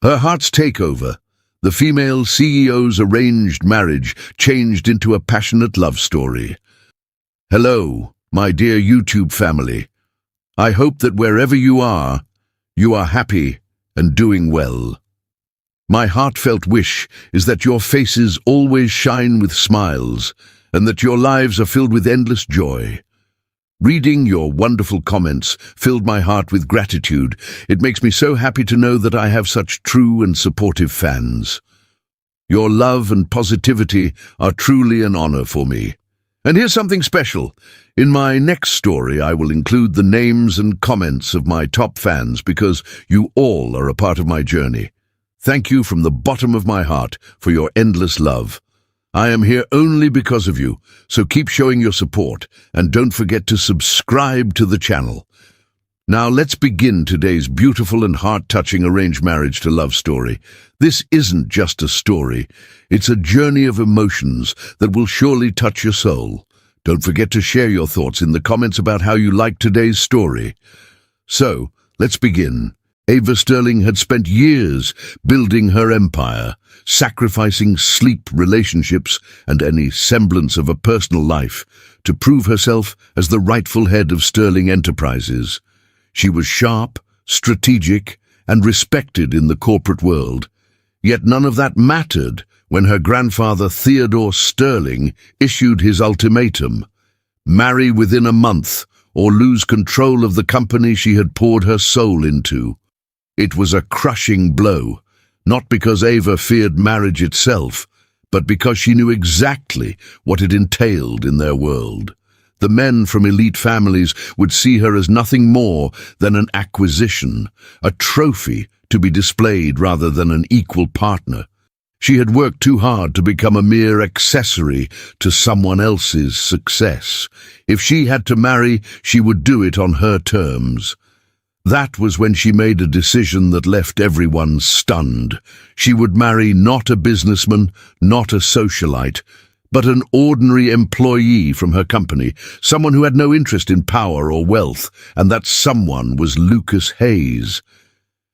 Her heart's takeover, the female CEO's arranged marriage changed into a passionate love story. Hello, my dear YouTube family. I hope that wherever you are happy and doing well. My heartfelt wish is that your faces always shine with smiles and that your lives are filled with endless joy. Reading your wonderful comments filled my heart with gratitude. It makes me so happy to know that I have such true and supportive fans. Your love and positivity are truly an honor for me. And here's something special. In my next story, I will include the names and comments of my top fans because you all are a part of my journey. Thank you from the bottom of my heart for your endless love. I am here only because of you, so keep showing your support and don't forget to subscribe to the channel. Now let's begin today's beautiful and heart-touching arranged marriage to love story. This isn't just a story, it's a journey of emotions that will surely touch your soul. Don't forget to share your thoughts in the comments about how you like today's story. So, let's begin. Ava Sterling had spent years building her empire, sacrificing sleep, relationships, and any semblance of a personal life to prove herself as the rightful head of Sterling Enterprises. She was sharp, strategic, and respected in the corporate world. Yet none of that mattered when her grandfather Theodore Sterling issued his ultimatum: marry within a month or lose control of the company she had poured her soul into. It was a crushing blow, not because Ava feared marriage itself, but because she knew exactly what it entailed in their world. The men from elite families would see her as nothing more than an acquisition, a trophy to be displayed rather than an equal partner. She had worked too hard to become a mere accessory to someone else's success. If she had to marry, she would do it on her terms. That was when she made a decision that left everyone stunned. She would marry not a businessman, not a socialite, but an ordinary employee from her company, someone who had no interest in power or wealth, and that someone was Lucas Hayes.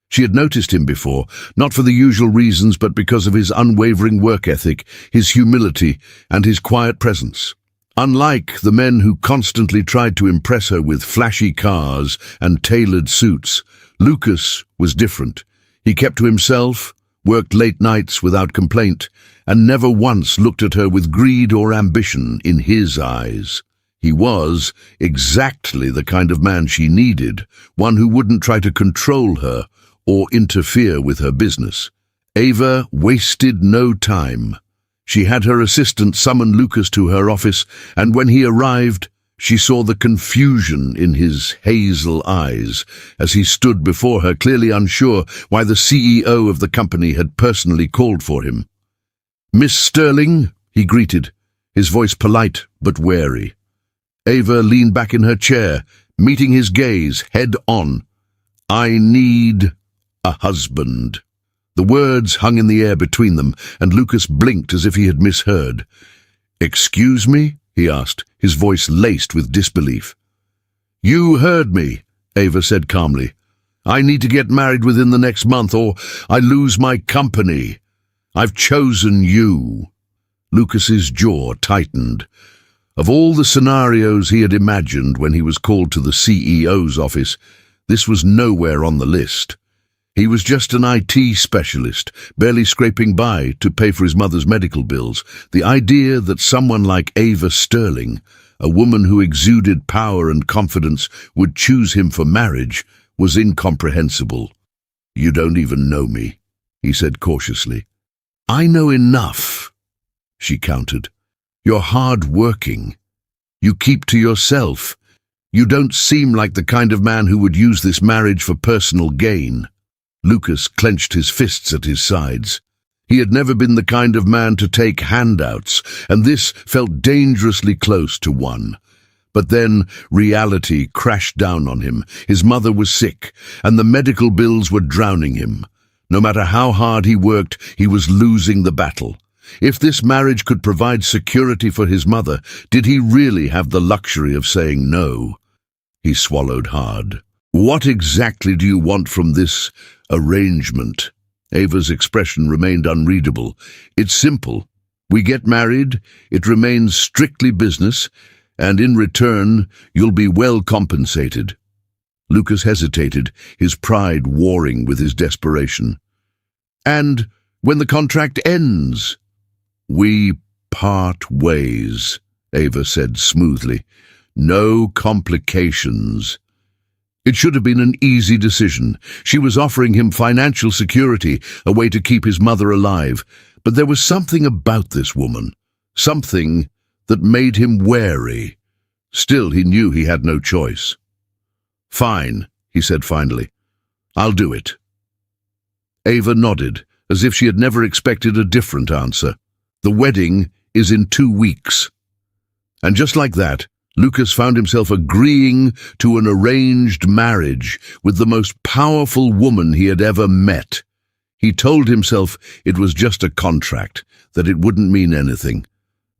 She had noticed him before, not for the usual reasons, but because of his unwavering work ethic, his humility, and his quiet presence. Unlike the men who constantly tried to impress her with flashy cars and tailored suits, Lucas was different. He kept to himself, worked late nights without complaint, and never once looked at her with greed or ambition in his eyes. He was exactly the kind of man she needed, one who wouldn't try to control her or interfere with her business. Ava wasted no time. She had her assistant summon Lucas to her office, and when he arrived, she saw the confusion in his hazel eyes as he stood before her, clearly unsure why the CEO of the company had personally called for him. "Miss Sterling," he greeted, his voice polite but wary. Ava leaned back in her chair, meeting his gaze head on. "I need a husband." The words hung in the air between them, and Lucas blinked as if he had misheard. "Excuse me?" he asked, his voice laced with disbelief. "You heard me," Ava said calmly. "I need to get married within the next month, or I lose my company. I've chosen you." Lucas's jaw tightened. Of all the scenarios he had imagined when he was called to the CEO's office, this was nowhere on the list. He was just an IT specialist, barely scraping by to pay for his mother's medical bills. The idea that someone like Ava Sterling, a woman who exuded power and confidence, would choose him for marriage was incomprehensible. "You don't even know me," he said cautiously. "I know enough," she countered. "You're hard-working. You keep to yourself. You don't seem like the kind of man who would use this marriage for personal gain." Lucas clenched his fists at his sides. He had never been the kind of man to take handouts, and this felt dangerously close to one. But then reality crashed down on him. His mother was sick, and the medical bills were drowning him. No matter how hard he worked, he was losing the battle. If this marriage could provide security for his mother, did he really have the luxury of saying no? He swallowed hard. "What exactly do you want from this arrangement?" Ava's expression remained unreadable. "It's simple. We get married, it remains strictly business, and in return, you'll be well compensated." Lucas hesitated, his pride warring with his desperation. "And when the contract ends?" "We part ways," Ava said smoothly. "No complications." It should have been an easy decision. She was offering him financial security, a way to keep his mother alive. But there was something about this woman, something that made him wary. Still, he knew he had no choice. "Fine," he said finally. "I'll do it." Ava nodded, as if she had never expected a different answer. "The wedding is in 2 weeks." And just like that, Lucas found himself agreeing to an arranged marriage with the most powerful woman he had ever met. He told himself it was just a contract, that it wouldn't mean anything.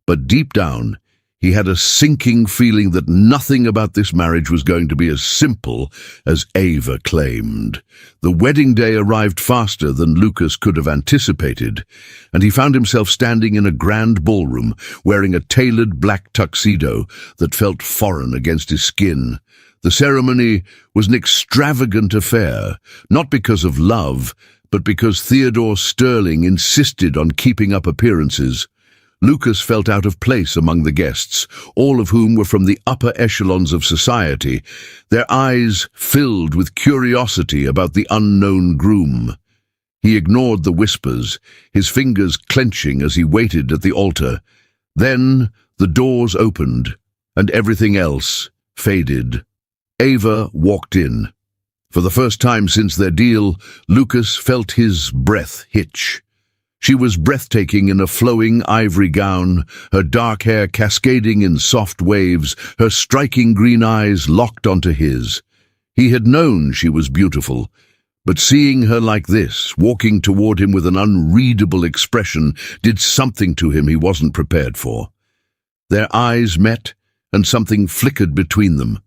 But deep down, he had a sinking feeling that nothing about this marriage was going to be as simple as Ava claimed. The wedding day arrived faster than Lucas could have anticipated, and he found himself standing in a grand ballroom, wearing a tailored black tuxedo that felt foreign against his skin. The ceremony was an extravagant affair, not because of love, but because Theodore Sterling insisted on keeping up appearances. Lucas felt out of place among the guests, all of whom were from the upper echelons of society, their eyes filled with curiosity about the unknown groom. He ignored the whispers, his fingers clenching as he waited at the altar. Then the doors opened, and everything else faded. Ava walked in. For the first time since their deal, Lucas felt his breath hitch. She was breathtaking in a flowing ivory gown, her dark hair cascading in soft waves, her striking green eyes locked onto his. He had known she was beautiful, but seeing her like this, walking toward him with an unreadable expression, did something to him he wasn't prepared for. Their eyes met, and something flickered between them,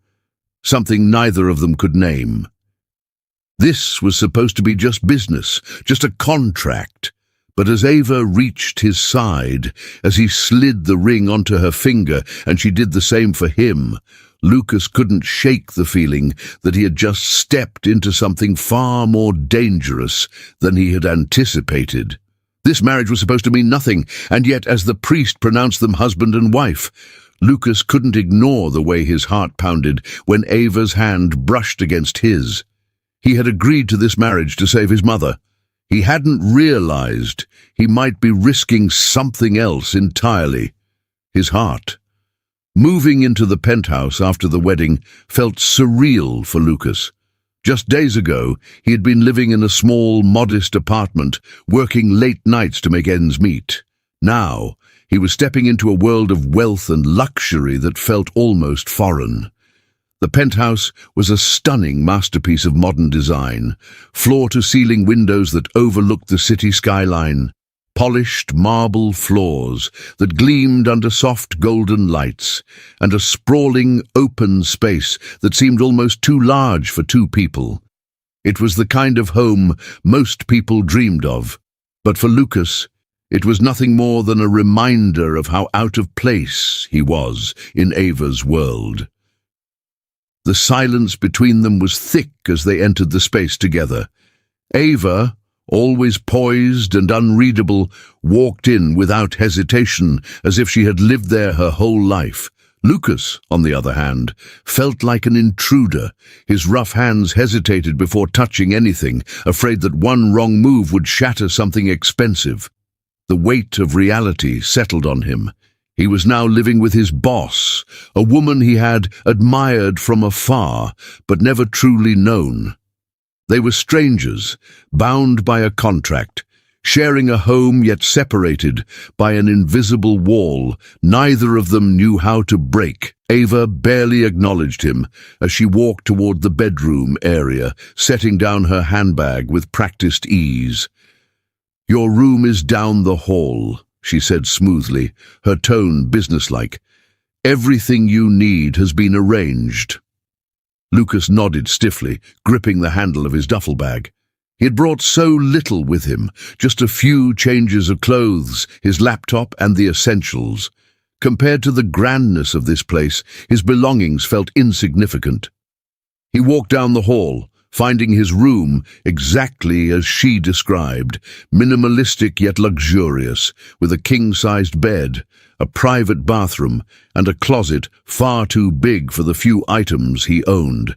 something neither of them could name. This was supposed to be just business, just a contract. But as Ava reached his side, as he slid the ring onto her finger, and she did the same for him, Lucas couldn't shake the feeling that he had just stepped into something far more dangerous than he had anticipated. This marriage was supposed to mean nothing, and yet as the priest pronounced them husband and wife, Lucas couldn't ignore the way his heart pounded when Ava's hand brushed against his. He had agreed to this marriage to save his mother. He hadn't realized he might be risking something else entirely, his heart. Moving into the penthouse after the wedding felt surreal for Lucas. Just days ago, he had been living in a small, modest apartment, working late nights to make ends meet. Now, he was stepping into a world of wealth and luxury that felt almost foreign. The penthouse was a stunning masterpiece of modern design, floor-to-ceiling windows that overlooked the city skyline, polished marble floors that gleamed under soft golden lights, and a sprawling open space that seemed almost too large for 2 people. It was the kind of home most people dreamed of, but for Lucas, it was nothing more than a reminder of how out of place he was in Ava's world. The silence between them was thick as they entered the space together. Ava, always poised and unreadable, walked in without hesitation, as if she had lived there her whole life. Lucas, on the other hand, felt like an intruder. His rough hands hesitated before touching anything, afraid that one wrong move would shatter something expensive. The weight of reality settled on him. He was now living with his boss, a woman he had admired from afar, but never truly known. They were strangers, bound by a contract, sharing a home yet separated by an invisible wall neither of them knew how to break. Ava barely acknowledged him as she walked toward the bedroom area, setting down her handbag with practiced ease. "Your room is down the hall," she said smoothly, her tone businesslike. "Everything you need has been arranged." Lucas nodded stiffly, gripping the handle of his duffel bag. He had brought so little with him, just a few changes of clothes, his laptop and the essentials. Compared to the grandness of this place, his belongings felt insignificant. He walked down the hall, finding his room exactly as she described, minimalistic yet luxurious, with a king-sized bed, a private bathroom, and a closet far too big for the few items he owned.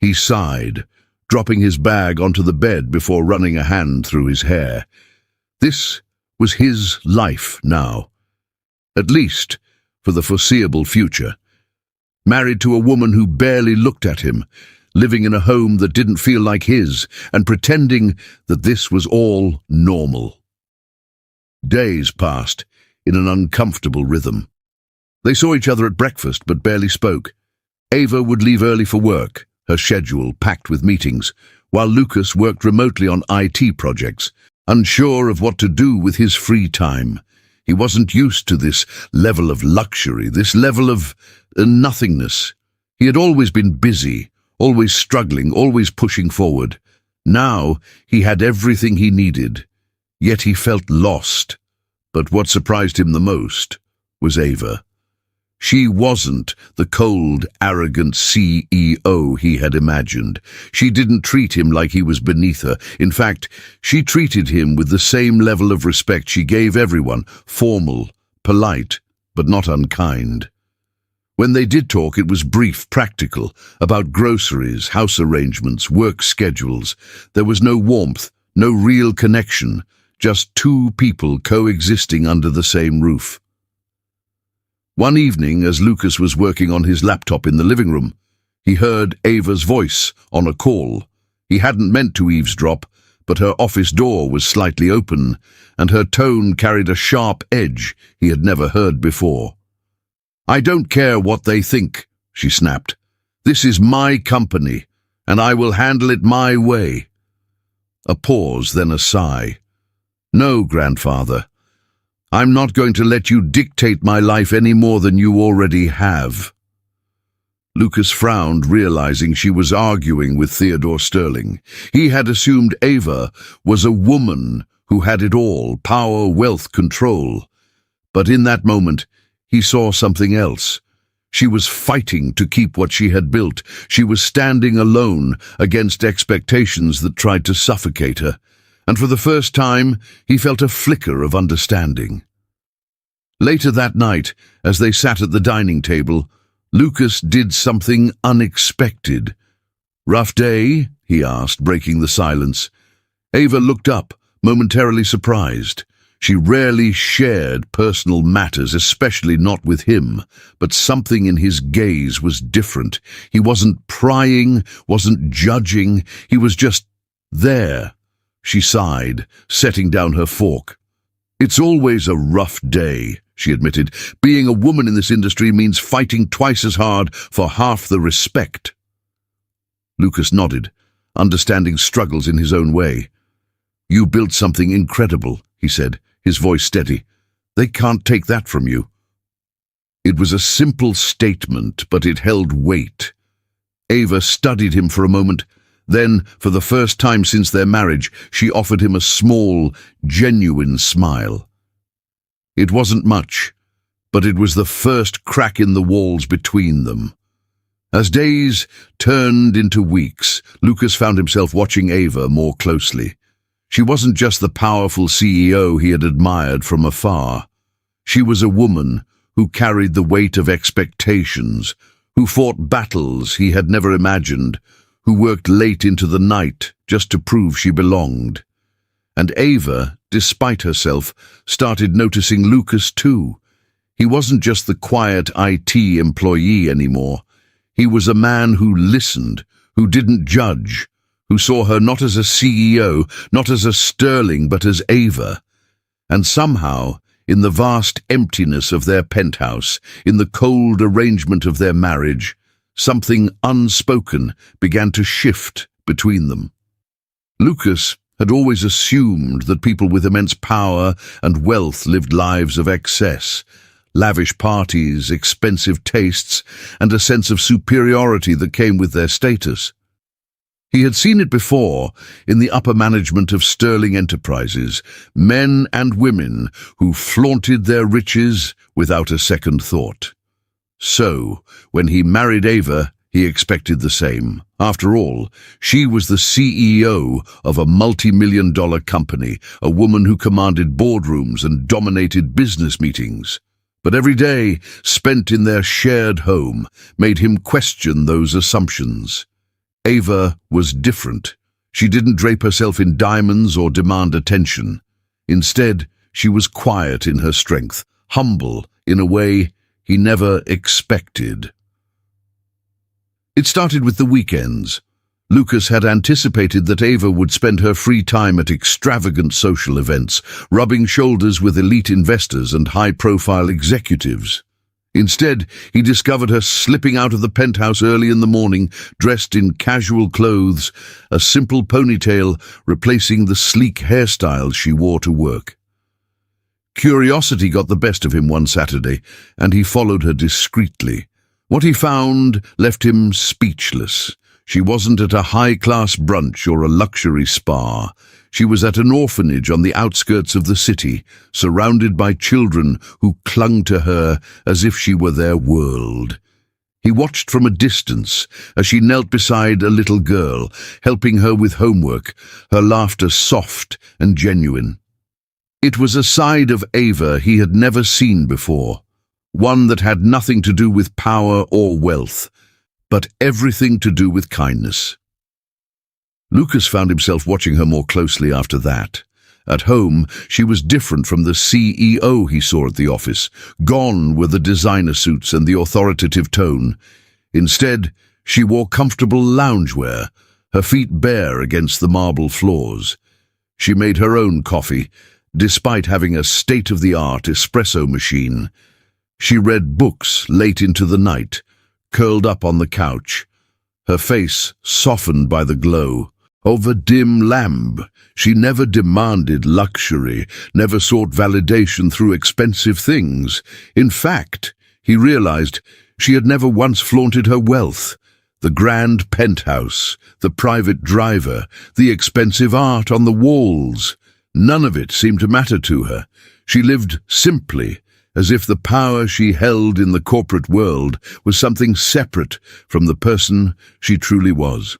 He sighed, dropping his bag onto the bed before running a hand through his hair. This was his life now, at least for the foreseeable future. Married to a woman who barely looked at him, living in a home that didn't feel like his, and pretending that this was all normal. Days passed in an uncomfortable rhythm. They saw each other at breakfast but barely spoke. Ava would leave early for work, her schedule packed with meetings, while Lucas worked remotely on IT projects, unsure of what to do with his free time. He wasn't used to this level of luxury, this level of nothingness. He had always been busy, always struggling, always pushing forward. Now he had everything he needed, yet he felt lost. But what surprised him the most was Ava. She wasn't the cold, arrogant CEO he had imagined. She didn't treat him like he was beneath her. In fact, she treated him with the same level of respect she gave everyone, formal, polite, but not unkind. When they did talk, it was brief, practical, about groceries, house arrangements, work schedules. There was no warmth, no real connection, just two people coexisting under the same roof. One evening, as Lucas was working on his laptop in the living room, he heard Ava's voice on a call. He hadn't meant to eavesdrop, but her office door was slightly open, and her tone carried a sharp edge he had never heard before. "I don't care what they think," she snapped. "This is my company, and I will handle it my way." A pause, then a sigh. "No, grandfather. I'm not going to let you dictate my life any more than you already have." Lucas frowned, realizing she was arguing with Theodore Sterling. He had assumed Ava was a woman who had it all, power, wealth, control. But in that moment, he saw something else. She was fighting to keep what she had built. She was standing alone against expectations that tried to suffocate her. And for the first time, he felt a flicker of understanding. Later that night, as they sat at the dining table, Lucas did something unexpected. "Rough day?" he asked, breaking the silence. Ava looked up, momentarily surprised. She rarely shared personal matters, especially not with him, but something in his gaze was different. He wasn't prying, wasn't judging, he was just there. She sighed, setting down her fork. "It's always a rough day," she admitted. "Being a woman in this industry means fighting twice as hard for half the respect." Lucas nodded, understanding struggles in his own way. "You built something incredible," he said, his voice steady. "They can't take that from you." It was a simple statement, but it held weight. Ava studied him for a moment. Then, for the first time since their marriage, she offered him a small, genuine smile. It wasn't much, but it was the first crack in the walls between them. As days turned into weeks, Lucas found himself watching Ava more closely. She wasn't just the powerful CEO he had admired from afar. She was a woman who carried the weight of expectations, who fought battles he had never imagined, who worked late into the night just to prove she belonged. And Ava, despite herself, started noticing Lucas too. He wasn't just the quiet IT employee anymore. He was a man who listened, who didn't judge, who saw her not as a CEO, not as a Sterling, but as Ava. And somehow, in the vast emptiness of their penthouse, in the cold arrangement of their marriage, something unspoken began to shift between them. Lucas had always assumed that people with immense power and wealth lived lives of excess, lavish parties, expensive tastes, and a sense of superiority that came with their status. He had seen it before in the upper management of Sterling Enterprises, men and women who flaunted their riches without a second thought. So, when he married Ava, he expected the same. After all, she was the CEO of a multi-million-dollar company, a woman who commanded boardrooms and dominated business meetings. But every day spent in their shared home made him question those assumptions. Ava was different. She didn't drape herself in diamonds or demand attention. Instead, she was quiet in her strength, humble in a way he never expected. It started with the weekends. Lucas had anticipated that Ava would spend her free time at extravagant social events, rubbing shoulders with elite investors and high-profile executives. Instead, he discovered her slipping out of the penthouse early in the morning, dressed in casual clothes, a simple ponytail replacing the sleek hairstyles she wore to work. Curiosity got the best of him one Saturday, and he followed her discreetly. What he found left him speechless. She wasn't at a high-class brunch or a luxury spa. She was at an orphanage on the outskirts of the city, surrounded by children who clung to her as if she were their world. He watched from a distance as she knelt beside a little girl, helping her with homework, her laughter soft and genuine. It was a side of Ava he had never seen before, one that had nothing to do with power or wealth, but everything to do with kindness. Lucas found himself watching her more closely after that. At home, she was different from the CEO he saw at the office. Gone were the designer suits and the authoritative tone. Instead, she wore comfortable loungewear, her feet bare against the marble floors. She made her own coffee, despite having a state-of-the-art espresso machine. She read books late into the night, curled up on the couch, her face softened by the glow of a dim lamp. She never demanded luxury, never sought validation through expensive things. In fact, he realized she had never once flaunted her wealth. The grand penthouse, the private driver, the expensive art on the walls. None of it seemed to matter to her. She lived simply, as if the power she held in the corporate world was something separate from the person she truly was.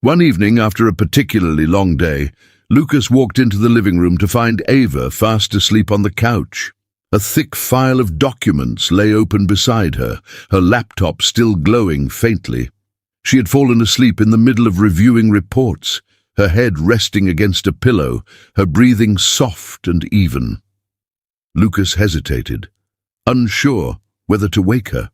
One evening, after a particularly long day, Lucas walked into the living room to find Ava fast asleep on the couch. A thick file of documents lay open beside her, her laptop still glowing faintly. She had fallen asleep in the middle of reviewing reports, her head resting against a pillow, her breathing soft and even. Lucas hesitated, unsure whether to wake her.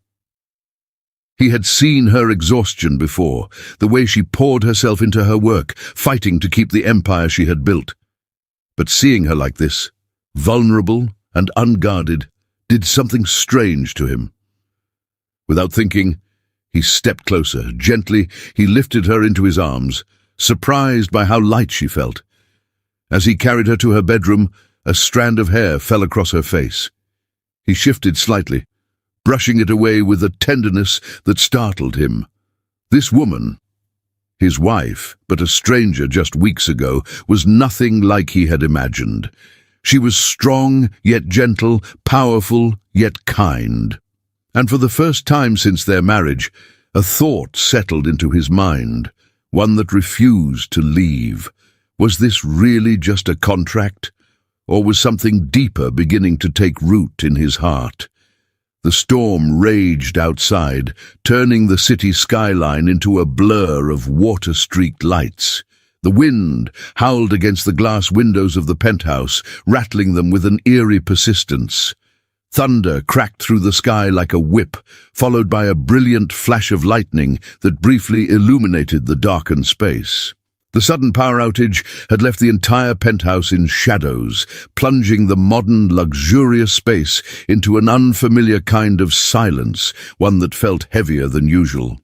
He had seen her exhaustion before, the way she poured herself into her work, fighting to keep the empire she had built. But seeing her like this, vulnerable and unguarded, did something strange to him. Without thinking, he stepped closer. Gently, he lifted her into his arms, surprised by how light she felt. As he carried her to her bedroom, a strand of hair fell across her face. He shifted slightly, brushing it away with a tenderness that startled him. This woman, his wife, but a stranger just weeks ago, was nothing like he had imagined. She was strong yet gentle, powerful yet kind. And for the first time since their marriage, a thought settled into his mind, one that refused to leave. Was this really just a contract? Or was something deeper beginning to take root in his heart? The storm raged outside, turning the city skyline into a blur of water-streaked lights. The wind howled against the glass windows of the penthouse, rattling them with an eerie persistence. Thunder cracked through the sky like a whip, followed by a brilliant flash of lightning that briefly illuminated the darkened space. The sudden power outage had left the entire penthouse in shadows, plunging the modern, luxurious space into an unfamiliar kind of silence, one that felt heavier than usual.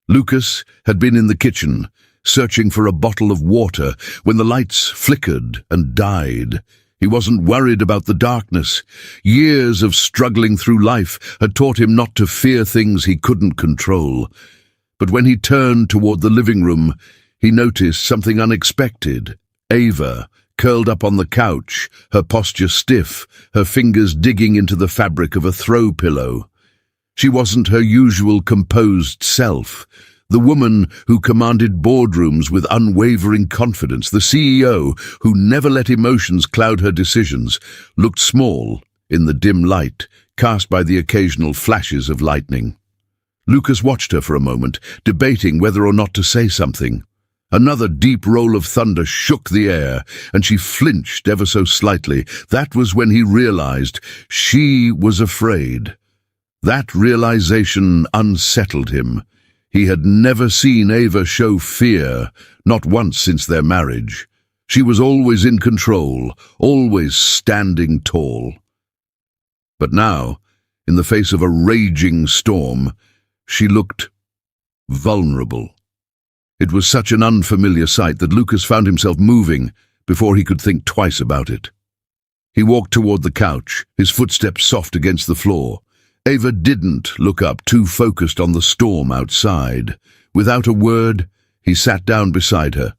Lucas had been in the kitchen, searching for a bottle of water, when the lights flickered and died. He wasn't worried about the darkness. Years of struggling through life had taught him not to fear things he couldn't control. But when he turned toward the living room, he noticed something unexpected. Ava, curled up on the couch, her posture stiff, her fingers digging into the fabric of a throw pillow. She wasn't her usual composed self. The woman who commanded boardrooms with unwavering confidence, the CEO who never let emotions cloud her decisions, looked small in the dim light cast by the occasional flashes of lightning. Lucas watched her for a moment, debating whether or not to say something. Another deep roll of thunder shook the air, and she flinched ever so slightly. That was when he realized she was afraid. That realization unsettled him. He had never seen Ava show fear, not once since their marriage. She was always in control, always standing tall. But now, in the face of a raging storm, she looked vulnerable. It was such an unfamiliar sight that Lucas found himself moving before he could think twice about it. He walked toward the couch, his footsteps soft against the floor. Ava didn't look up, too focused on the storm outside. Without a word, he sat down beside her.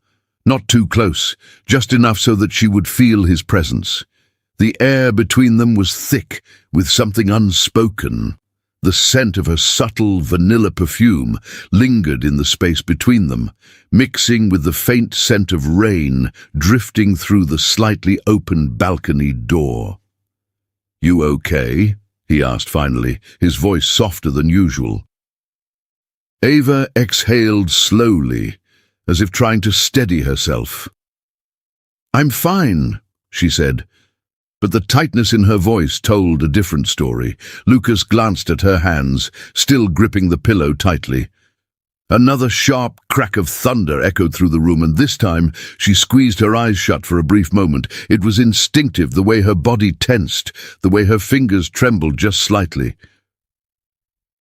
Not too close, just enough so that she would feel his presence. The air between them was thick with something unspoken. The scent of her subtle vanilla perfume lingered in the space between them, mixing with the faint scent of rain drifting through the slightly open balcony door. "You okay?" he asked finally, his voice softer than usual. Ava exhaled slowly, as if trying to steady herself. "I'm fine," she said. But the tightness in her voice told a different story. Lucas glanced at her hands, still gripping the pillow tightly. Another sharp crack of thunder echoed through the room, and this time she squeezed her eyes shut for a brief moment. It was instinctive, the way her body tensed, the way her fingers trembled just slightly.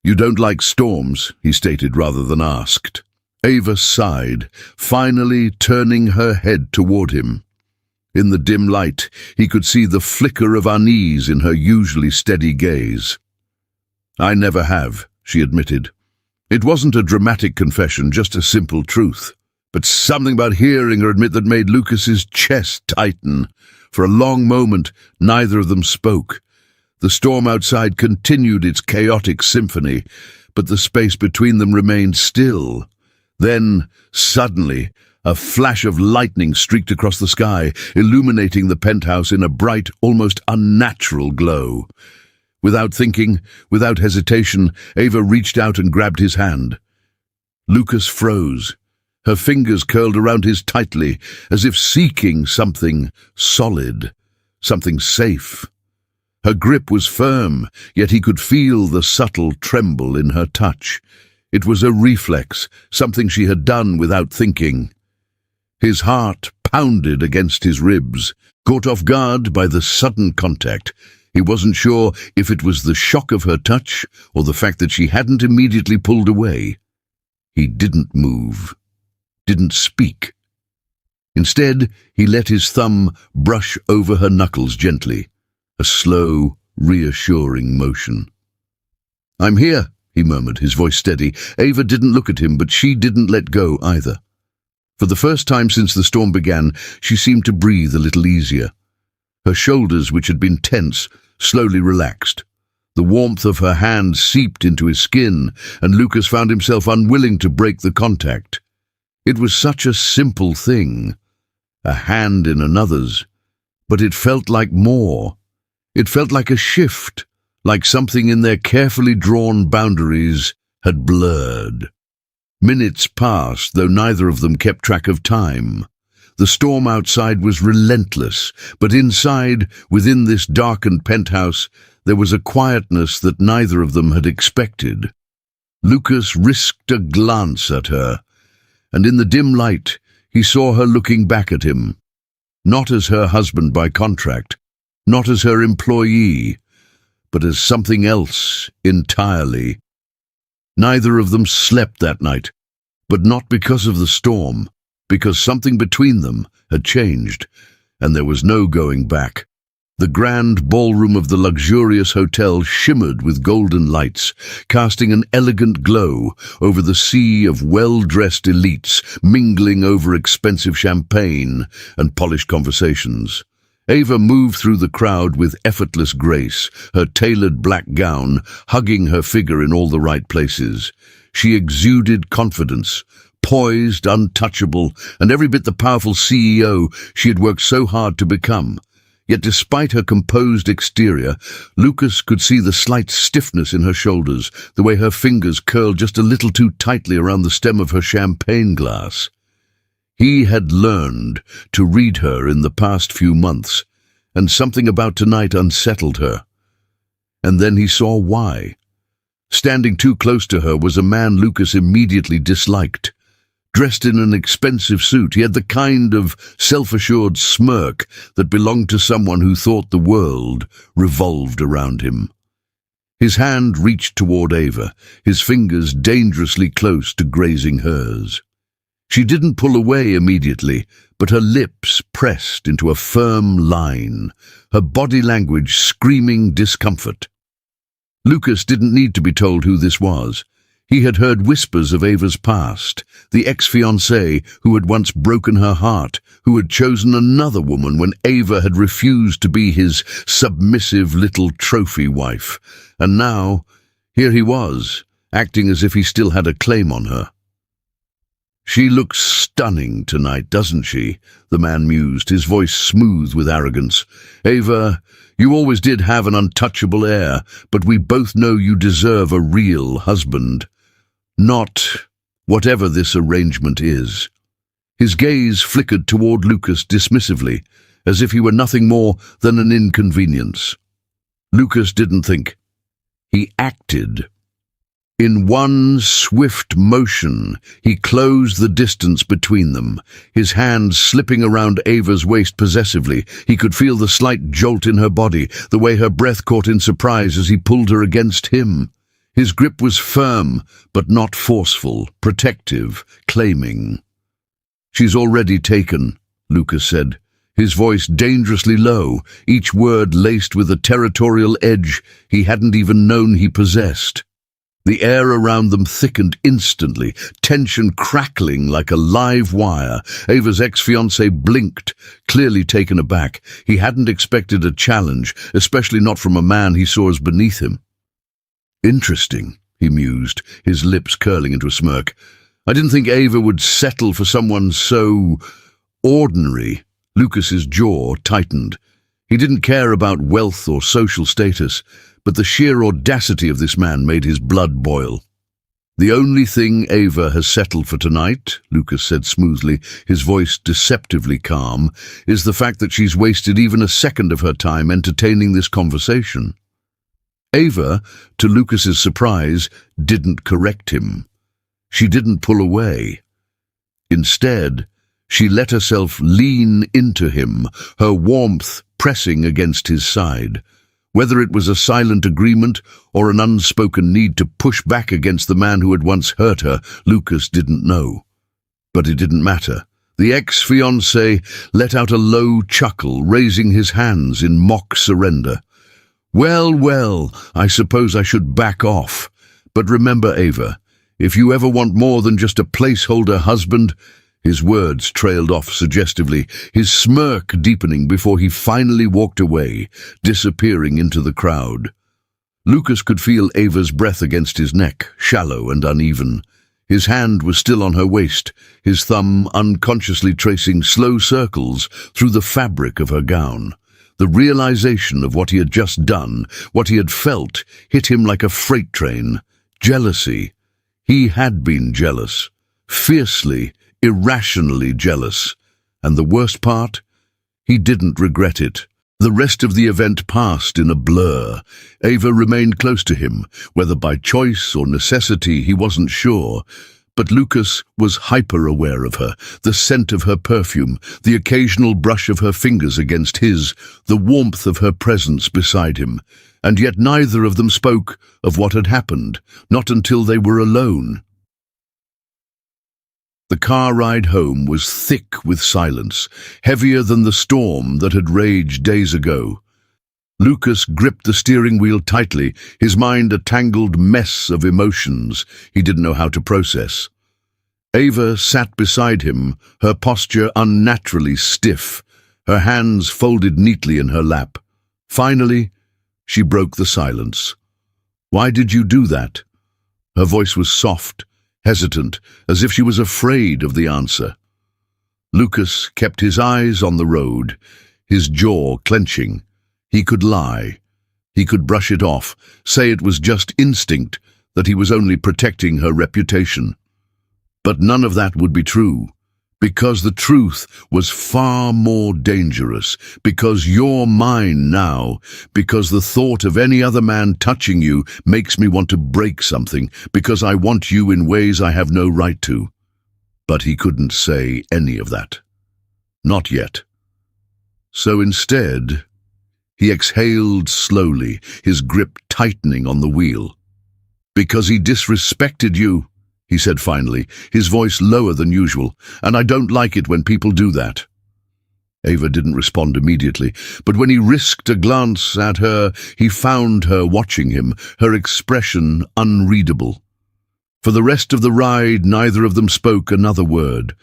"You don't like storms," he stated rather than asked. Ava sighed, finally turning her head toward him. In the dim light, he could see the flicker of unease in her usually steady gaze. "I never have," she admitted. It wasn't a dramatic confession, just a simple truth. But something about hearing her admit that made Lucas's chest tighten. For a long moment, neither of them spoke. The storm outside continued its chaotic symphony, but the space between them remained still. Then, suddenly, a flash of lightning streaked across the sky, illuminating the penthouse in a bright, almost unnatural glow. Without thinking, without hesitation, Ava reached out and grabbed his hand. Lucas froze. Her fingers curled around his tightly, as if seeking something solid, something safe. Her grip was firm, yet he could feel the subtle tremble in her touch. It was a reflex, something she had done without thinking. His heart pounded against his ribs. Caught off guard by the sudden contact, he wasn't sure if it was the shock of her touch or the fact that she hadn't immediately pulled away. He didn't move, didn't speak. Instead, he let his thumb brush over her knuckles gently, a slow, reassuring motion. "I'm here," he murmured, his voice steady. Ava didn't look at him, but she didn't let go either. For the first time since the storm began, she seemed to breathe a little easier. Her shoulders, which had been tense, slowly relaxed. The warmth of her hand seeped into his skin, and Lucas found himself unwilling to break the contact. It was such a simple thing, a hand in another's, but it felt like more. It felt like a shift, like something in their carefully drawn boundaries had blurred. Minutes passed, though neither of them kept track of time. The storm outside was relentless, but inside, within this darkened penthouse, there was a quietness that neither of them had expected. Lucas risked a glance at her, and in the dim light, he saw her looking back at him. Not as her husband by contract, not as her employee, but as something else entirely. Neither of them slept that night, but not because of the storm, because something between them had changed, and there was no going back. The grand ballroom of the luxurious hotel shimmered with golden lights, casting an elegant glow over the sea of well-dressed elites mingling over expensive champagne and polished conversations. Ava moved through the crowd with effortless grace, her tailored black gown hugging her figure in all the right places. She exuded confidence, poised, untouchable, and every bit the powerful CEO she had worked so hard to become. Yet despite her composed exterior, Lucas could see the slight stiffness in her shoulders, the way her fingers curled just a little too tightly around the stem of her champagne glass. He had learned to read her in the past few months, and something about tonight unsettled her. And then he saw why. Standing too close to her was a man Lucas immediately disliked. Dressed in an expensive suit, he had the kind of self-assured smirk that belonged to someone who thought the world revolved around him. His hand reached toward Ava, his fingers dangerously close to grazing hers. She didn't pull away immediately, but her lips pressed into a firm line, her body language screaming discomfort. Lucas didn't need to be told who this was. He had heard whispers of Ava's past, the ex-fiancée who had once broken her heart, who had chosen another woman when Ava had refused to be his submissive little trophy wife. And now, here he was, acting as if he still had a claim on her. "She looks stunning tonight, doesn't she?" the man mused, his voice smooth with arrogance. "Ava, you always did have an untouchable air, but we both know you deserve a real husband. Not whatever this arrangement is." His gaze flickered toward Lucas dismissively, as if he were nothing more than an inconvenience. Lucas didn't think. He acted. In one swift motion, he closed the distance between them, his hand slipping around Ava's waist possessively. He could feel the slight jolt in her body, the way her breath caught in surprise as he pulled her against him. His grip was firm, but not forceful, protective, claiming. "She's already taken," Lucas said, his voice dangerously low, each word laced with a territorial edge he hadn't even known he possessed. The air around them thickened instantly, tension crackling like a live wire. Ava's ex-fiancé blinked, clearly taken aback. He hadn't expected a challenge, especially not from a man he saw as beneath him. "Interesting," he mused, his lips curling into a smirk. "I didn't think Ava would settle for someone so ordinary." Lucas's jaw tightened. He didn't care about wealth or social status, but the sheer audacity of this man made his blood boil. "The only thing Ava has settled for tonight," Lucas said smoothly, his voice deceptively calm, "is the fact that she's wasted even a second of her time entertaining this conversation." Ava, to Lucas's surprise, didn't correct him. She didn't pull away. Instead, she let herself lean into him, her warmth pressing against his side. Whether it was a silent agreement or an unspoken need to push back against the man who had once hurt her, Lucas didn't know. But it didn't matter. The ex-fiancé let out a low chuckle, raising his hands in mock surrender. "Well, well, I suppose I should back off. But remember, Ava, if you ever want more than just a placeholder husband—" His words trailed off suggestively, his smirk deepening before he finally walked away, disappearing into the crowd. Lucas could feel Ava's breath against his neck, shallow and uneven. His hand was still on her waist, his thumb unconsciously tracing slow circles through the fabric of her gown. The realization of what he had just done, what he had felt, hit him like a freight train. Jealousy. He had been jealous. Fiercely, irrationally jealous. And the worst part? He didn't regret it. The rest of the event passed in a blur. Ava remained close to him, whether by choice or necessity he wasn't sure. But Lucas was hyper-aware of her, the scent of her perfume, the occasional brush of her fingers against his, the warmth of her presence beside him. And yet neither of them spoke of what had happened, not until they were alone. The car ride home was thick with silence, heavier than the storm that had raged days ago. Lucas gripped the steering wheel tightly, his mind a tangled mess of emotions he didn't know how to process. Ava sat beside him, her posture unnaturally stiff, her hands folded neatly in her lap. Finally, she broke the silence. "Why did you do that?" Her voice was soft, hesitant, as if she was afraid of the answer. Lucas kept his eyes on the road, his jaw clenching. He could lie. He could brush it off, say it was just instinct, that he was only protecting her reputation. But none of that would be true, because the truth was far more dangerous, because you're mine now, because the thought of any other man touching you makes me want to break something, because I want you in ways I have no right to. But he couldn't say any of that. Not yet. So instead, he exhaled slowly, his grip tightening on the wheel. "Because he disrespected you," he said finally, his voice lower than usual, "and I don't like it when people do that." Ava didn't respond immediately, but when he risked a glance at her, he found her watching him, her expression unreadable. For the rest of the ride, neither of them spoke another word.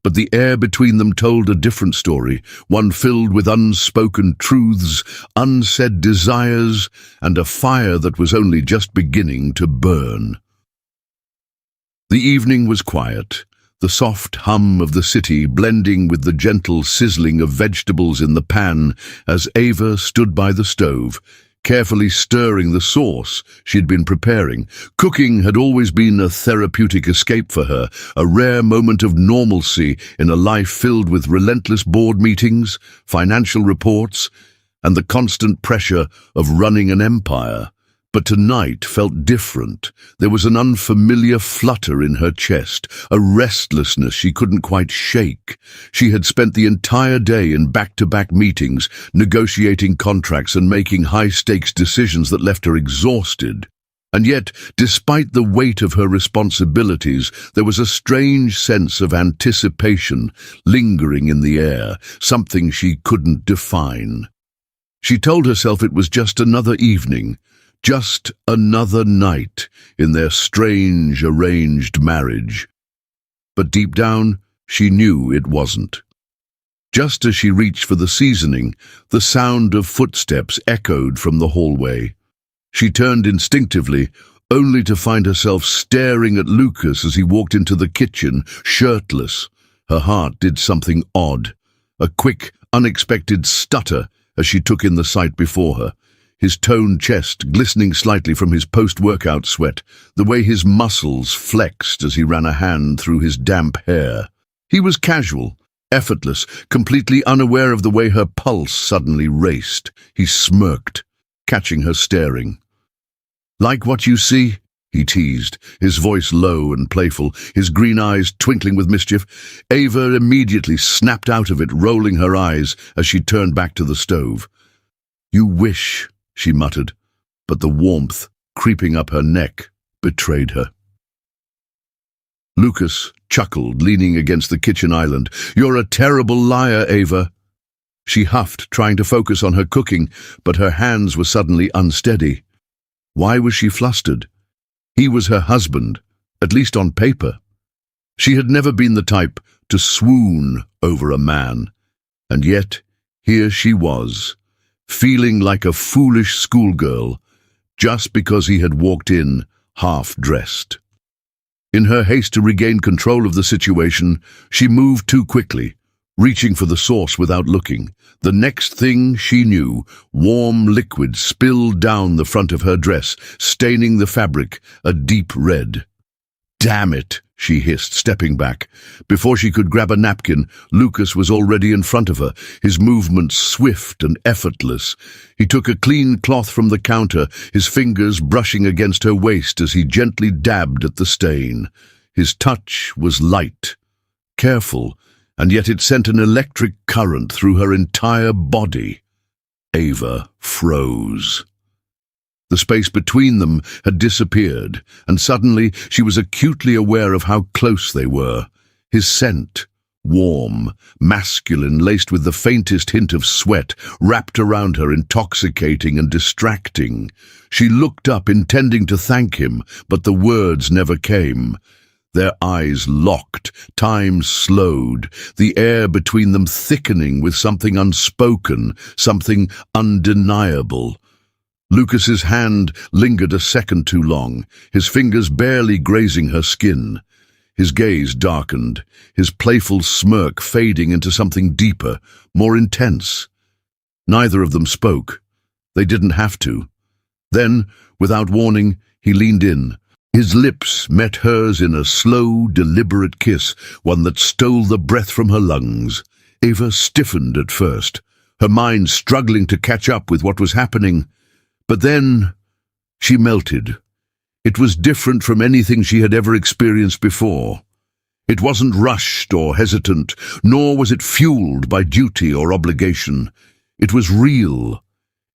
But the air between them told a different story, one filled with unspoken truths, unsaid desires, and a fire that was only just beginning to burn. The evening was quiet, the soft hum of the city blending with the gentle sizzling of vegetables in the pan as Ava stood by the stove, carefully stirring the sauce she'd been preparing. Cooking had always been a therapeutic escape for her, a rare moment of normalcy in a life filled with relentless board meetings, financial reports, and the constant pressure of running an empire. But tonight felt different. There was an unfamiliar flutter in her chest, a restlessness she couldn't quite shake. She had spent the entire day in back-to-back meetings, negotiating contracts and making high-stakes decisions that left her exhausted. And yet, despite the weight of her responsibilities, there was a strange sense of anticipation lingering in the air, something she couldn't define. She told herself it was just another evening, just another night in their strange arranged marriage. But deep down, she knew it wasn't. Just as she reached for the seasoning, the sound of footsteps echoed from the hallway. She turned instinctively, only to find herself staring at Lucas as he walked into the kitchen, shirtless. Her heart did something odd, a quick, unexpected stutter as she took in the sight before her. His toned chest glistening slightly from his post-workout sweat, the way his muscles flexed as he ran a hand through his damp hair. He was casual, effortless, completely unaware of the way her pulse suddenly raced. He smirked, catching her staring. "Like what you see?" he teased, his voice low and playful, his green eyes twinkling with mischief. Ava immediately snapped out of it, rolling her eyes as she turned back to the stove. "You wish," she muttered, but the warmth creeping up her neck betrayed her. Lucas chuckled, leaning against the kitchen island. "You're a terrible liar, Ava." She huffed, trying to focus on her cooking, but her hands were suddenly unsteady. Why was she flustered? He was her husband, at least on paper. She had never been the type to swoon over a man, and yet here she was, feeling like a foolish schoolgirl, just because he had walked in half-dressed. In her haste to regain control of the situation, she moved too quickly, reaching for the sauce without looking. The next thing she knew, warm liquid spilled down the front of her dress, staining the fabric a deep red. "Damn it," she hissed, stepping back. Before she could grab a napkin, Lucas was already in front of her, his movements swift and effortless. He took a clean cloth from the counter, his fingers brushing against her waist as he gently dabbed at the stain. His touch was light, careful, and yet it sent an electric current through her entire body. Ava froze. The space between them had disappeared, and suddenly she was acutely aware of how close they were. His scent, warm, masculine, laced with the faintest hint of sweat, wrapped around her, intoxicating and distracting. She looked up, intending to thank him, but the words never came. Their eyes locked, time slowed, the air between them thickening with something unspoken, something undeniable. Lucas's hand lingered a second too long, his fingers barely grazing her skin. His gaze darkened, his playful smirk fading into something deeper, more intense. Neither of them spoke. They didn't have to. Then, without warning, he leaned in. His lips met hers in a slow, deliberate kiss, one that stole the breath from her lungs. Ava stiffened at first, her mind struggling to catch up with what was happening. But then she melted. It was different from anything she had ever experienced before. It wasn't rushed or hesitant, nor was it fueled by duty or obligation. It was real.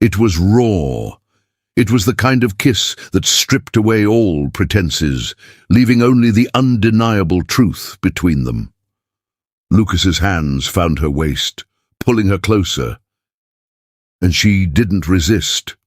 It was raw. It was the kind of kiss that stripped away all pretenses, leaving only the undeniable truth between them. Lucas's hands found her waist, pulling her closer, and she didn't resist.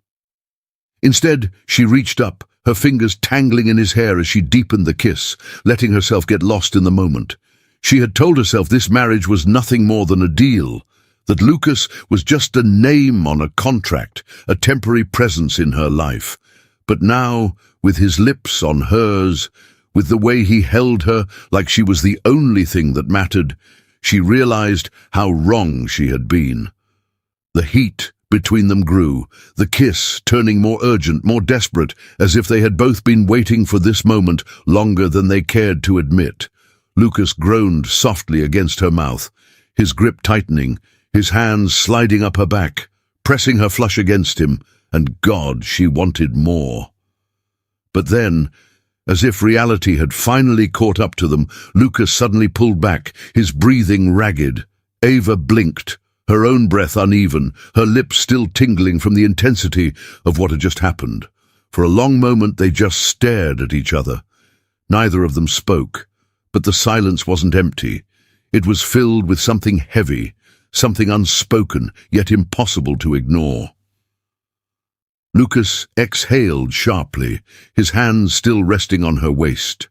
Instead, she reached up, her fingers tangling in his hair as she deepened the kiss, letting herself get lost in the moment. She had told herself this marriage was nothing more than a deal, that Lucas was just a name on a contract, a temporary presence in her life. But now, with his lips on hers, with the way he held her like she was the only thing that mattered, she realized how wrong she had been. The heat between them grew, the kiss turning more urgent, more desperate, as if they had both been waiting for this moment longer than they cared to admit. Lucas groaned softly against her mouth, his grip tightening, his hands sliding up her back, pressing her flush against him, and God, she wanted more. But then, as if reality had finally caught up to them, Lucas suddenly pulled back, his breathing ragged. Ava blinked, her own breath uneven, her lips still tingling from the intensity of what had just happened. For a long moment they just stared at each other. Neither of them spoke, but the silence wasn't empty. It was filled with something heavy, something unspoken, yet impossible to ignore. Lucas exhaled sharply, his hands still resting on her waist.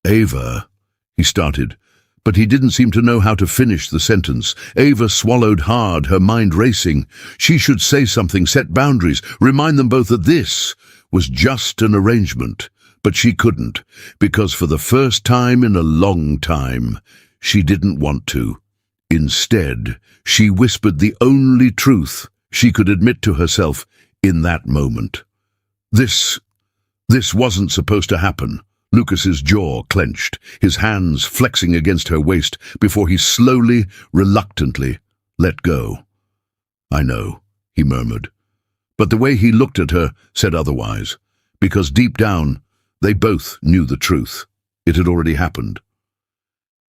"Ava," he started, but he didn't seem to know how to finish the sentence. Ava swallowed hard, her mind racing. She should say something, set boundaries, remind them both that this was just an arrangement. But she couldn't, because for the first time in a long time, she didn't want to. Instead, she whispered the only truth she could admit to herself in that moment. This wasn't supposed to happen. Lucas's jaw clenched, his hands flexing against her waist before he slowly, reluctantly let go. "I know," he murmured. But the way he looked at her said otherwise, because deep down, they both knew the truth. It had already happened.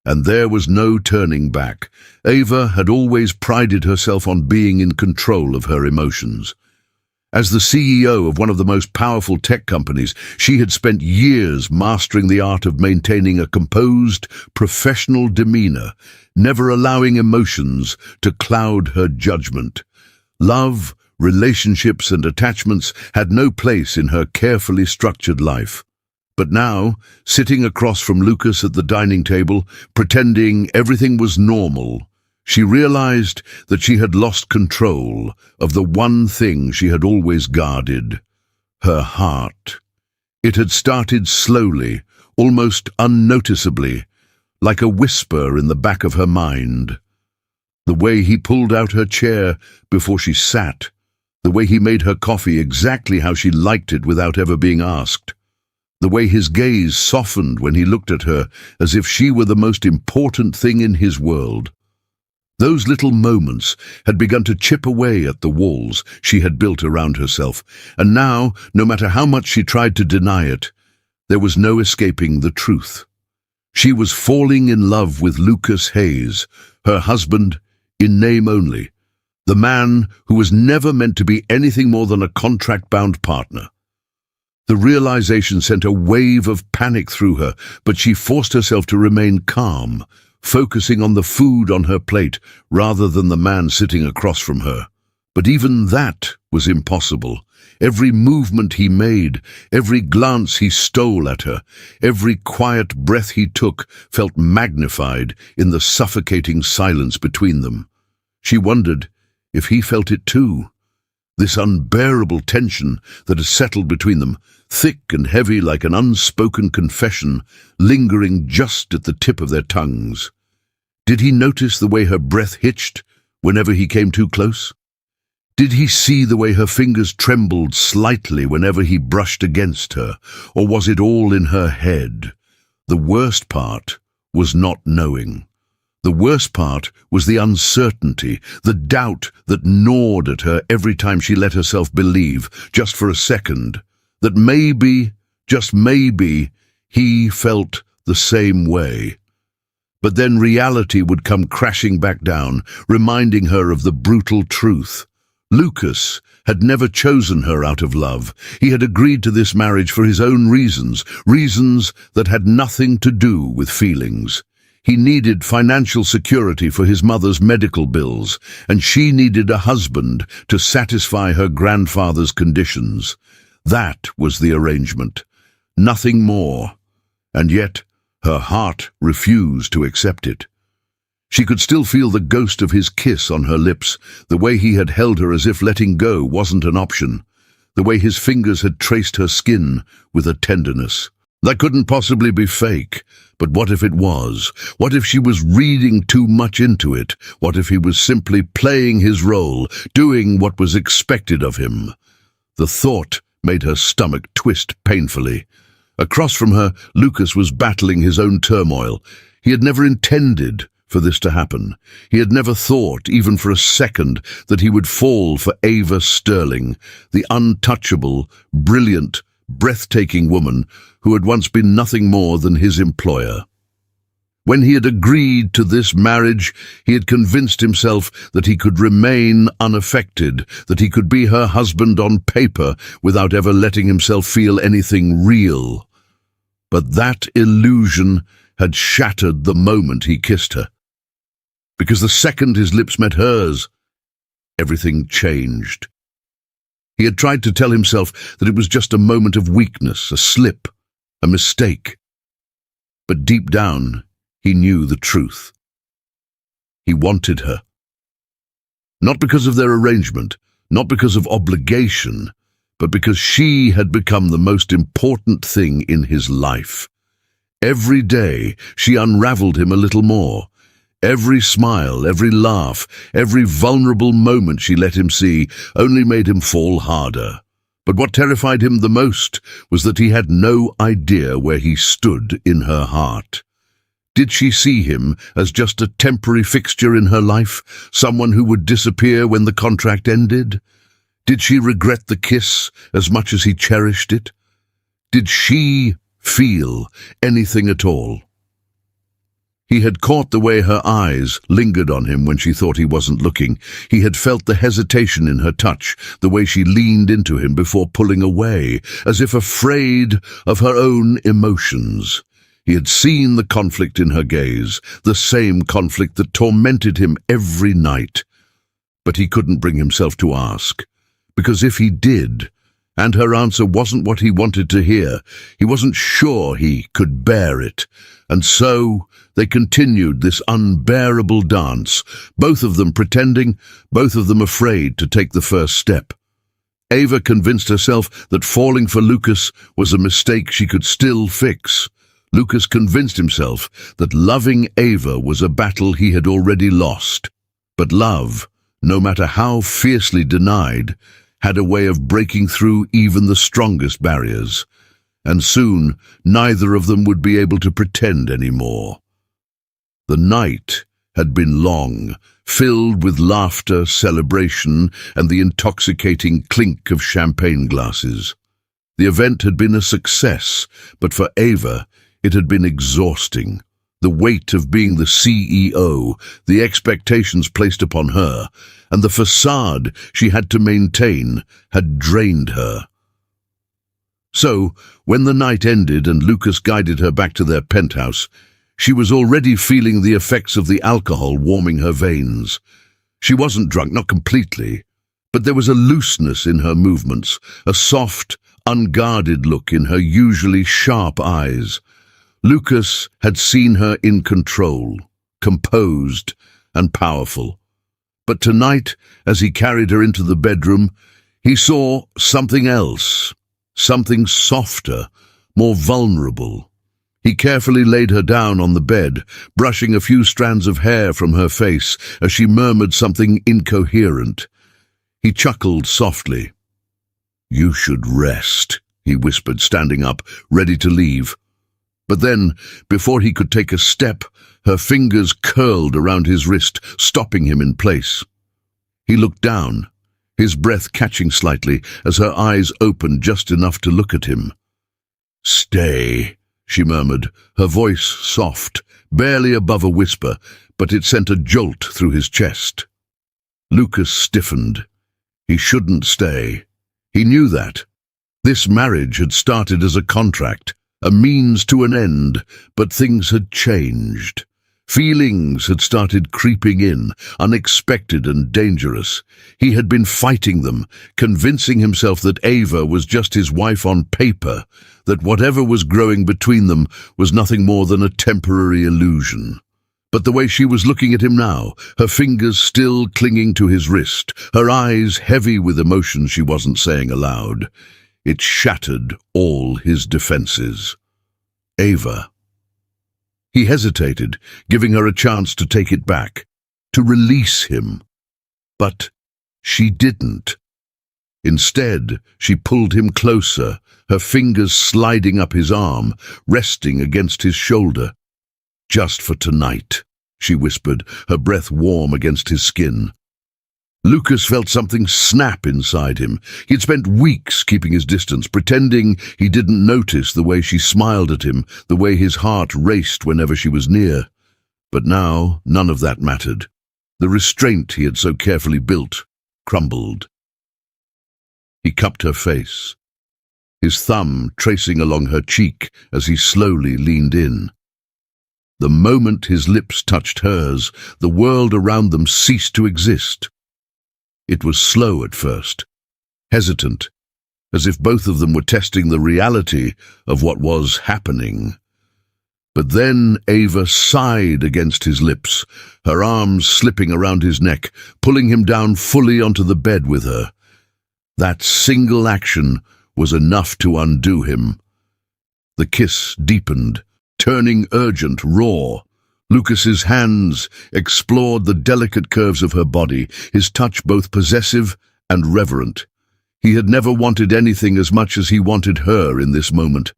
And there was no turning back. Ava had always prided herself on being in control of her emotions. As the CEO of one of the most powerful tech companies, she had spent years mastering the art of maintaining a composed, professional demeanor, never allowing emotions to cloud her judgment. Love, relationships, and attachments had no place in her carefully structured life. But now, sitting across from Lucas at the dining table, pretending everything was normal, she realized that she had lost control of the one thing she had always guarded, her heart. It had started slowly, almost unnoticeably, like a whisper in the back of her mind. The way he pulled out her chair before she sat, the way he made her coffee exactly how she liked it without ever being asked, the way his gaze softened when he looked at her as if she were the most important thing in his world. Those little moments had begun to chip away at the walls she had built around herself, and now, no matter how much she tried to deny it, there was no escaping the truth. She was falling in love with Lucas Hayes, her husband in name only, the man who was never meant to be anything more than a contract-bound partner. The realization sent a wave of panic through her, but she forced herself to remain calm, focusing on the food on her plate rather than the man sitting across from her. But even that was impossible. Every movement he made, every glance he stole at her, every quiet breath he took felt magnified in the suffocating silence between them. She wondered if he felt it too. This unbearable tension that had settled between them, thick and heavy like an unspoken confession, lingering just at the tip of their tongues. Did he notice the way her breath hitched whenever he came too close? Did he see the way her fingers trembled slightly whenever he brushed against her, or was it all in her head? The worst part was not knowing. The worst part was the uncertainty, the doubt that gnawed at her every time she let herself believe, just for a second, that maybe, just maybe, he felt the same way. But then reality would come crashing back down, reminding her of the brutal truth. Lucas had never chosen her out of love. He had agreed to this marriage for his own reasons, reasons that had nothing to do with feelings. He needed financial security for his mother's medical bills, and she needed a husband to satisfy her grandfather's conditions. That was the arrangement. Nothing more. And yet, her heart refused to accept it. She could still feel the ghost of his kiss on her lips, the way he had held her as if letting go wasn't an option, the way his fingers had traced her skin with a tenderness. That couldn't possibly be fake, but what if it was? What if she was reading too much into it? What if he was simply playing his role, doing what was expected of him? The thought made her stomach twist painfully. Across from her, Lucas was battling his own turmoil. He had never intended for this to happen. He had never thought, even for a second, that he would fall for Ava Sterling, the untouchable, brilliant, breathtaking woman who had once been nothing more than his employer. When he had agreed to this marriage, he had convinced himself that he could remain unaffected, that he could be her husband on paper without ever letting himself feel anything real. But that illusion had shattered the moment he kissed her. Because the second his lips met hers, everything changed. He had tried to tell himself that it was just a moment of weakness, a slip, a mistake. But deep down, he knew the truth. He wanted her. Not because of their arrangement, not because of obligation, but because she had become the most important thing in his life. Every day, she unraveled him a little more. Every smile, every laugh, every vulnerable moment she let him see only made him fall harder. But what terrified him the most was that he had no idea where he stood in her heart. Did she see him as just a temporary fixture in her life, someone who would disappear when the contract ended? Did she regret the kiss as much as he cherished it? Did she feel anything at all? He had caught the way her eyes lingered on him when she thought he wasn't looking. He had felt the hesitation in her touch, the way she leaned into him before pulling away, as if afraid of her own emotions. He had seen the conflict in her gaze, the same conflict that tormented him every night. But he couldn't bring himself to ask, because if he did, and her answer wasn't what he wanted to hear, he wasn't sure he could bear it. And so they continued this unbearable dance, both of them pretending, both of them afraid to take the first step. Ava convinced herself that falling for Lucas was a mistake she could still fix. Lucas convinced himself that loving Ava was a battle he had already lost. But love, no matter how fiercely denied, had a way of breaking through even the strongest barriers. And soon, neither of them would be able to pretend anymore. The night had been long, filled with laughter, celebration, and the intoxicating clink of champagne glasses. The event had been a success, but for Ava, it had been exhausting. The weight of being the CEO, the expectations placed upon her, and the facade she had to maintain had drained her. So, when the night ended and Lucas guided her back to their penthouse, She was already feeling the effects of the alcohol warming her veins. She wasn't drunk, not completely, but there was a looseness in her movements, a soft, unguarded look in her usually sharp eyes. Lucas had seen her in control, composed and powerful. But tonight, as he carried her into the bedroom, he saw something else, something softer, more vulnerable. He carefully laid her down on the bed, brushing a few strands of hair from her face as she murmured something incoherent. He chuckled softly. "You should rest," he whispered, standing up, ready to leave. But then, before he could take a step, her fingers curled around his wrist, stopping him in place. He looked down, his breath catching slightly as her eyes opened just enough to look at him. "Stay," she murmured, her voice soft, barely above a whisper, but it sent a jolt through his chest. Lucas stiffened. He shouldn't stay. He knew that. This marriage had started as a contract, a means to an end, but things had changed. Feelings had started creeping in, unexpected and dangerous. He had been fighting them, convincing himself that Ava was just his wife on paper, that whatever was growing between them was nothing more than a temporary illusion. But the way she was looking at him now, her fingers still clinging to his wrist, her eyes heavy with emotion she wasn't saying aloud, it shattered all his defenses. Ava. He hesitated, giving her a chance to take it back, to release him. But she didn't. Instead, she pulled him closer, her fingers sliding up his arm, resting against his shoulder. "Just for tonight," she whispered, her breath warm against his skin. Lucas felt something snap inside him. He'd spent weeks keeping his distance, pretending he didn't notice the way she smiled at him, the way his heart raced whenever she was near. But now, none of that mattered. The restraint he had so carefully built crumbled. He cupped her face, his thumb tracing along her cheek as he slowly leaned in. The moment his lips touched hers, the world around them ceased to exist. It was slow at first, hesitant, as if both of them were testing the reality of what was happening. But then Ava sighed against his lips, her arms slipping around his neck, pulling him down fully onto the bed with her. That single action was enough to undo him. The kiss deepened, turning urgent, raw. Lucas's hands explored the delicate curves of her body, his touch both possessive and reverent. He had never wanted anything as much as he wanted her in this moment.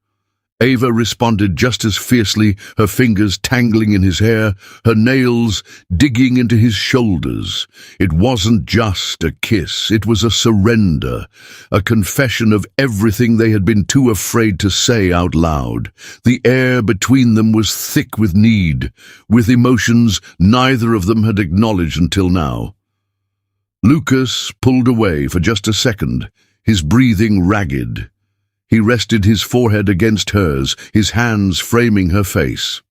Ava responded just as fiercely, her fingers tangling in his hair, her nails digging into his shoulders. It wasn't just a kiss, it was a surrender, a confession of everything they had been too afraid to say out loud. The air between them was thick with need, with emotions neither of them had acknowledged until now. Lucas pulled away for just a second, his breathing ragged. He rested his forehead against hers, his hands framing her face.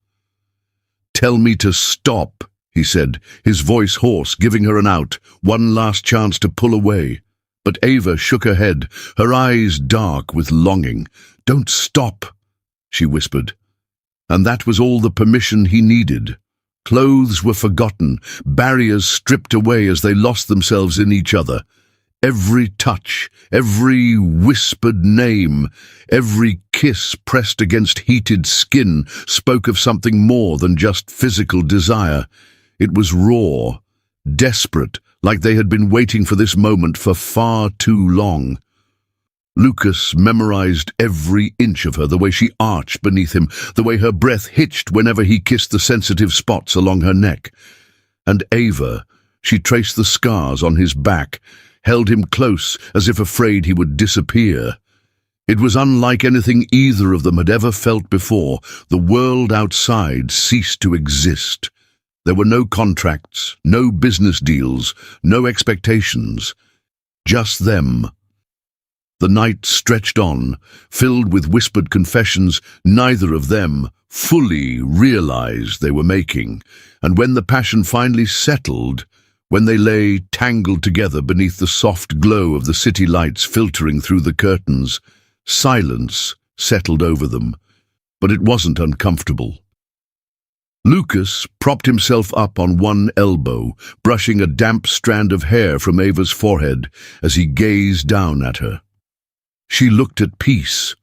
"Tell me to stop," he said, his voice hoarse, giving her an out, one last chance to pull away. But Ava shook her head, her eyes dark with longing. "Don't stop," she whispered. And that was all the permission he needed. Clothes were forgotten, barriers stripped away as they lost themselves in each other. Every touch, every whispered name, every kiss pressed against heated skin spoke of something more than just physical desire. It was raw, desperate, like they had been waiting for this moment for far too long. Lucas memorized every inch of her, the way she arched beneath him, the way her breath hitched whenever he kissed the sensitive spots along her neck. And Ava, she traced the scars on his back, held him close as if afraid he would disappear. It was unlike anything either of them had ever felt before. The world outside ceased to exist. There were no contracts, no business deals, no expectations. Just them. The night stretched on, filled with whispered confessions neither of them fully realized they were making, and when the passion finally settled, when they lay tangled together beneath the soft glow of the city lights filtering through the curtains, silence settled over them, but it wasn't uncomfortable. Lucas propped himself up on one elbow, brushing a damp strand of hair from Ava's forehead as he gazed down at her. She looked at peace,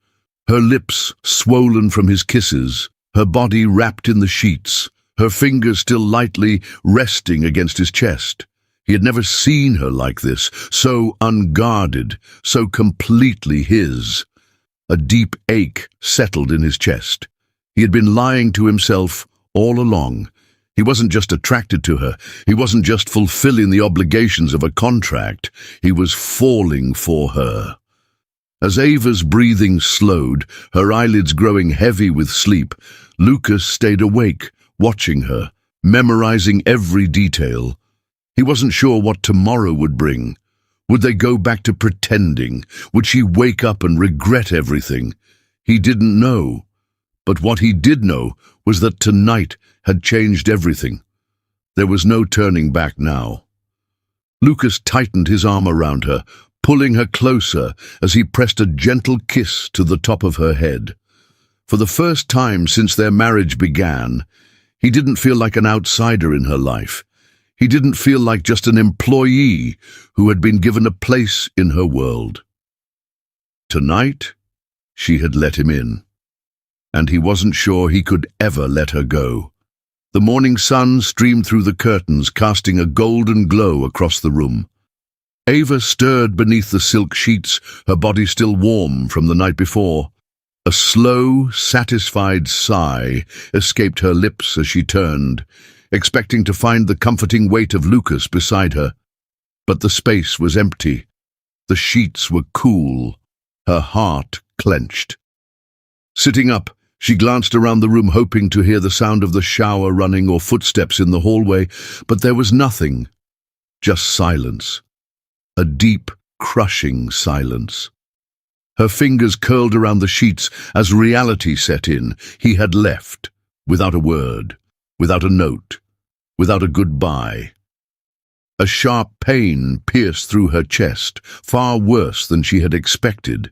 her lips swollen from his kisses, her body wrapped in the sheets, her fingers still lightly resting against his chest. He had never seen her like this, so unguarded, so completely his. A deep ache settled in his chest. He had been lying to himself all along. He wasn't just attracted to her. He wasn't just fulfilling the obligations of a contract. He was falling for her. As Ava's breathing slowed, her eyelids growing heavy with sleep, Lucas stayed awake, watching her, memorizing every detail. He wasn't sure what tomorrow would bring. Would they go back to pretending? Would she wake up and regret everything? He didn't know. But what he did know was that tonight had changed everything. There was no turning back now. Lucas tightened his arm around her, pulling her closer as he pressed a gentle kiss to the top of her head. For the first time since their marriage began, he didn't feel like an outsider in her life. He didn't feel like just an employee who had been given a place in her world. Tonight, she had let him in, and he wasn't sure he could ever let her go. The morning sun streamed through the curtains, casting a golden glow across the room. Ava stirred beneath the silk sheets, her body still warm from the night before. A slow, satisfied sigh escaped her lips as she turned, expecting to find the comforting weight of Lucas beside her. But the space was empty. The sheets were cool. Her heart clenched. Sitting up, she glanced around the room, hoping to hear the sound of the shower running or footsteps in the hallway, but there was nothing. Just silence. A deep, crushing silence. Her fingers curled around the sheets as reality set in. He had left, without a word, without a note, without a goodbye. A sharp pain pierced through her chest, far worse than she had expected.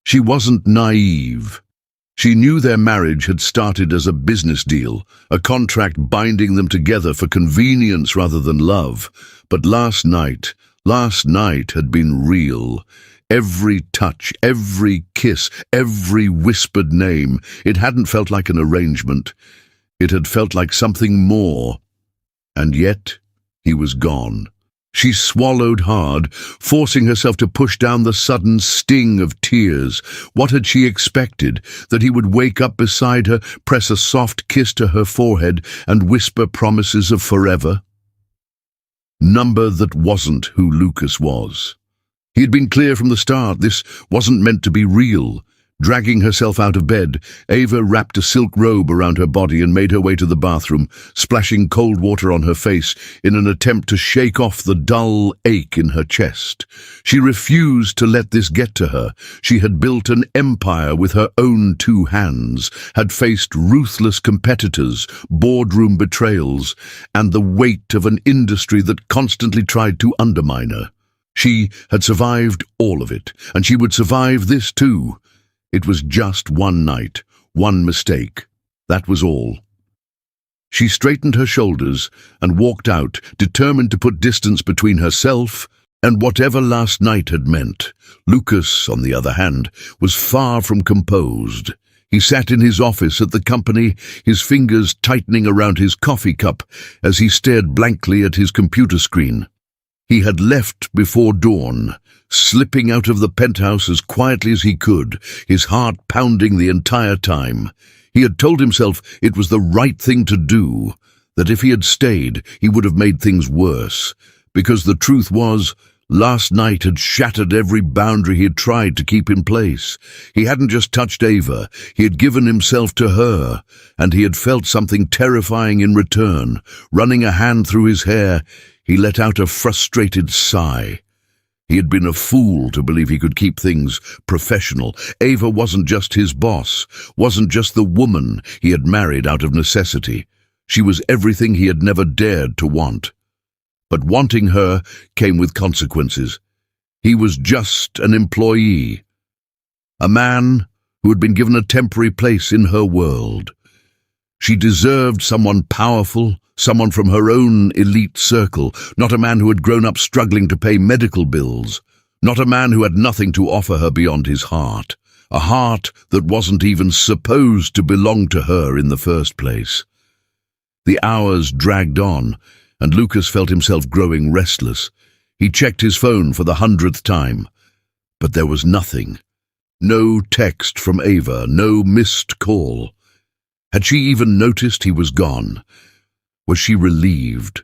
She wasn't naive. She knew their marriage had started as a business deal, a contract binding them together for convenience rather than love. But last night had been real. Every touch, every kiss, every whispered name, it hadn't felt like an arrangement. It had felt like something more. And yet, he was gone. She swallowed hard, forcing herself to push down the sudden sting of tears. What had she expected? That he would wake up beside her, press a soft kiss to her forehead, and whisper promises of forever? Number that wasn't who Lucas was. He had been clear from the start, this wasn't meant to be real. Dragging herself out of bed, Ava wrapped a silk robe around her body and made her way to the bathroom, splashing cold water on her face in an attempt to shake off the dull ache in her chest. She refused to let this get to her. She had built an empire with her own two hands, had faced ruthless competitors, boardroom betrayals, and the weight of an industry that constantly tried to undermine her. She had survived all of it, and she would survive this too. It was just one night, one mistake. That was all. She straightened her shoulders and walked out, determined to put distance between herself and whatever last night had meant. Lucas, on the other hand, was far from composed. He sat in his office at the company, his fingers tightening around his coffee cup as he stared blankly at his computer screen. He had left before dawn, slipping out of the penthouse as quietly as he could, his heart pounding the entire time. He had told himself it was the right thing to do, that if he had stayed, he would have made things worse. Because the truth was, last night had shattered every boundary he had tried to keep in place. He hadn't just touched Ava, he had given himself to her, and he had felt something terrifying in return. Running a hand through his hair, he let out a frustrated sigh. He had been a fool to believe he could keep things professional. Ava wasn't just his boss, wasn't just the woman he had married out of necessity. She was everything he had never dared to want. But wanting her came with consequences. He was just an employee, a man who had been given a temporary place in her world. She deserved someone powerful, someone from her own elite circle, not a man who had grown up struggling to pay medical bills, not a man who had nothing to offer her beyond his heart, a heart that wasn't even supposed to belong to her in the first place. The hours dragged on, and Lucas felt himself growing restless. He checked his phone for the 100th time, but there was nothing. No text from Ava, no missed call. Had she even noticed he was gone? Was she relieved?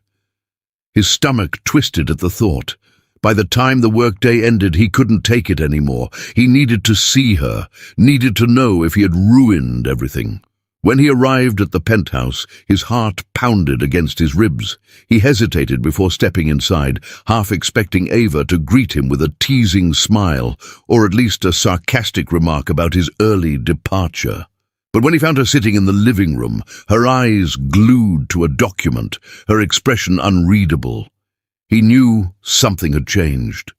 His stomach twisted at the thought. By the time the workday ended, he couldn't take it anymore. He needed to see her, needed to know if he had ruined everything. When he arrived at the penthouse, his heart pounded against his ribs. He hesitated before stepping inside, half expecting Ava to greet him with a teasing smile, or at least a sarcastic remark about his early departure. But when he found her sitting in the living room, her eyes glued to a document, her expression unreadable, he knew something had changed.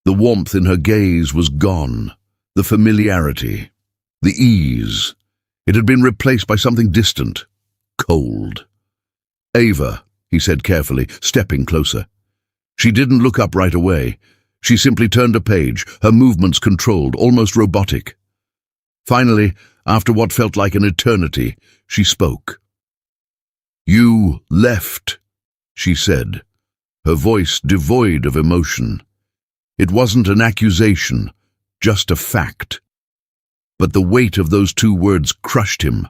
The warmth in her gaze was gone, the familiarity, the ease. It had been replaced by something distant, cold. "Ava," he said carefully, stepping closer. She didn't look up right away. She simply turned a page, her movements controlled, almost robotic. Finally, after what felt like an eternity, she spoke. "You left," she said, her voice devoid of emotion. It wasn't an accusation, just a fact. But the weight of those two words crushed him.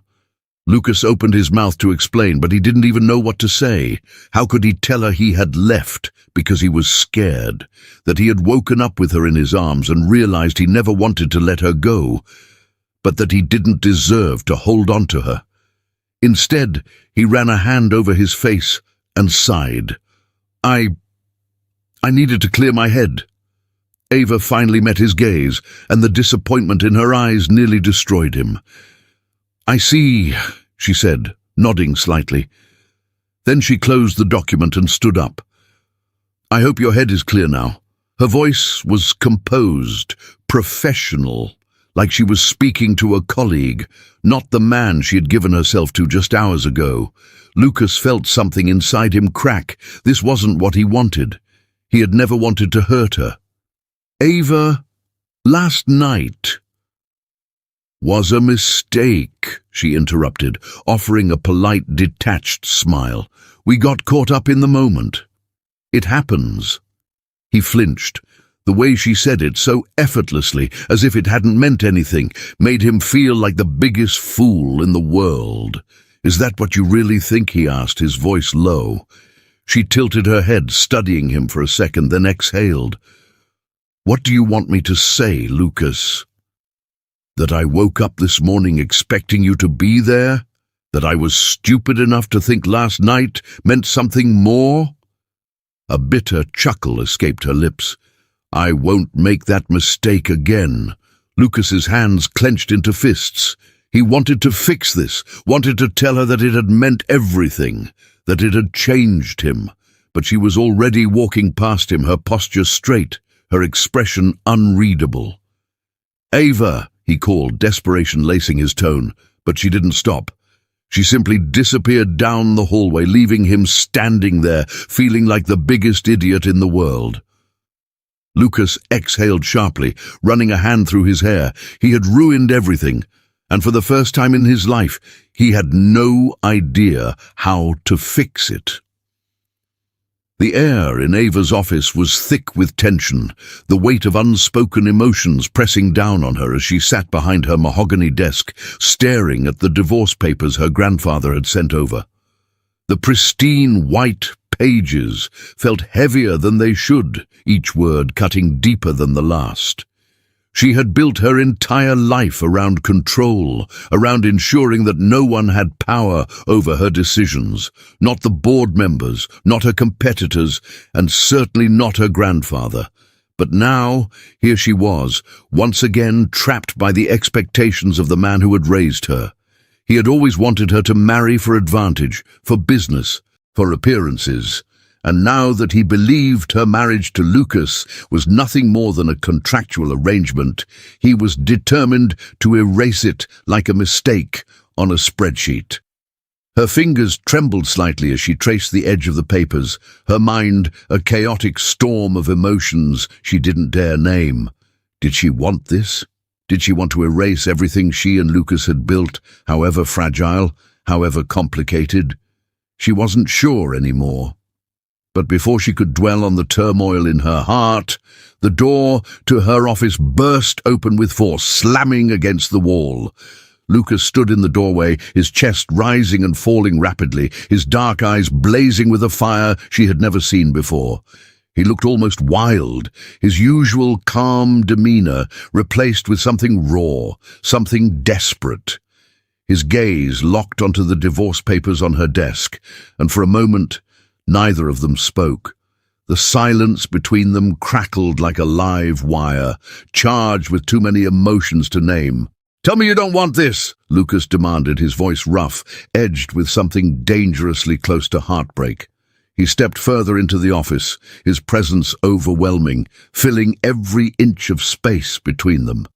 Lucas opened his mouth to explain, but he didn't even know what to say. How could he tell her he had left because he was scared, that he had woken up with her in his arms and realized he never wanted to let her go, but that he didn't deserve to hold on to her? Instead, he ran a hand over his face and sighed. I needed to clear my head." Ava finally met his gaze, and the disappointment in her eyes nearly destroyed him. "I see," she said, nodding slightly. Then she closed the document and stood up. "I hope your head is clear now." Her voice was composed, professional, like she was speaking to a colleague, not the man she had given herself to just hours ago. Lucas felt something inside him crack. This wasn't what he wanted. He had never wanted to hurt her. "Ava, last night was a mistake," she interrupted, offering a polite, detached smile. "We got caught up in the moment. It happens." He flinched. The way she said it, so effortlessly, as if it hadn't meant anything, made him feel like the biggest fool in the world. "Is that what you really think?" he asked, his voice low. She tilted her head, studying him for a second, then exhaled. "What do you want me to say, Lucas? That I woke up this morning expecting you to be there? That I was stupid enough to think last night meant something more?" A bitter chuckle escaped her lips. "I won't make that mistake again." Lucas's hands clenched into fists. He wanted to fix this, wanted to tell her that it had meant everything, that it had changed him. But she was already walking past him, her posture straight, her expression unreadable. "Ava," he called, desperation lacing his tone, but she didn't stop. She simply disappeared down the hallway, leaving him standing there, feeling like the biggest idiot in the world. Lucas exhaled sharply, running a hand through his hair. He had ruined everything, and for the first time in his life, he had no idea how to fix it. The air in Ava's office was thick with tension, the weight of unspoken emotions pressing down on her as she sat behind her mahogany desk, staring at the divorce papers her grandfather had sent over. The pristine white pages felt heavier than they should, each word cutting deeper than the last. She had built her entire life around control, around ensuring that no one had power over her decisions, not the board members, not her competitors, and certainly not her grandfather. But now, here she was, once again trapped by the expectations of the man who had raised her. He had always wanted her to marry for advantage, for business, for appearances. And now that he believed her marriage to Lucas was nothing more than a contractual arrangement, he was determined to erase it like a mistake on a spreadsheet. Her fingers trembled slightly as she traced the edge of the papers, her mind a chaotic storm of emotions she didn't dare name. Did she want this? Did she want to erase everything she and Lucas had built, however fragile, however complicated? She wasn't sure anymore. But before she could dwell on the turmoil in her heart, the door to her office burst open with force, slamming against the wall. Lucas stood in the doorway, his chest rising and falling rapidly, his dark eyes blazing with a fire she had never seen before. He looked almost wild, his usual calm demeanor replaced with something raw, something desperate. His gaze locked onto the divorce papers on her desk, and for a moment, neither of them spoke. The silence between them crackled like a live wire, charged with too many emotions to name. "Tell me you don't want this," Lucas demanded, his voice rough, edged with something dangerously close to heartbreak. He stepped further into the office, his presence overwhelming, filling every inch of space between them.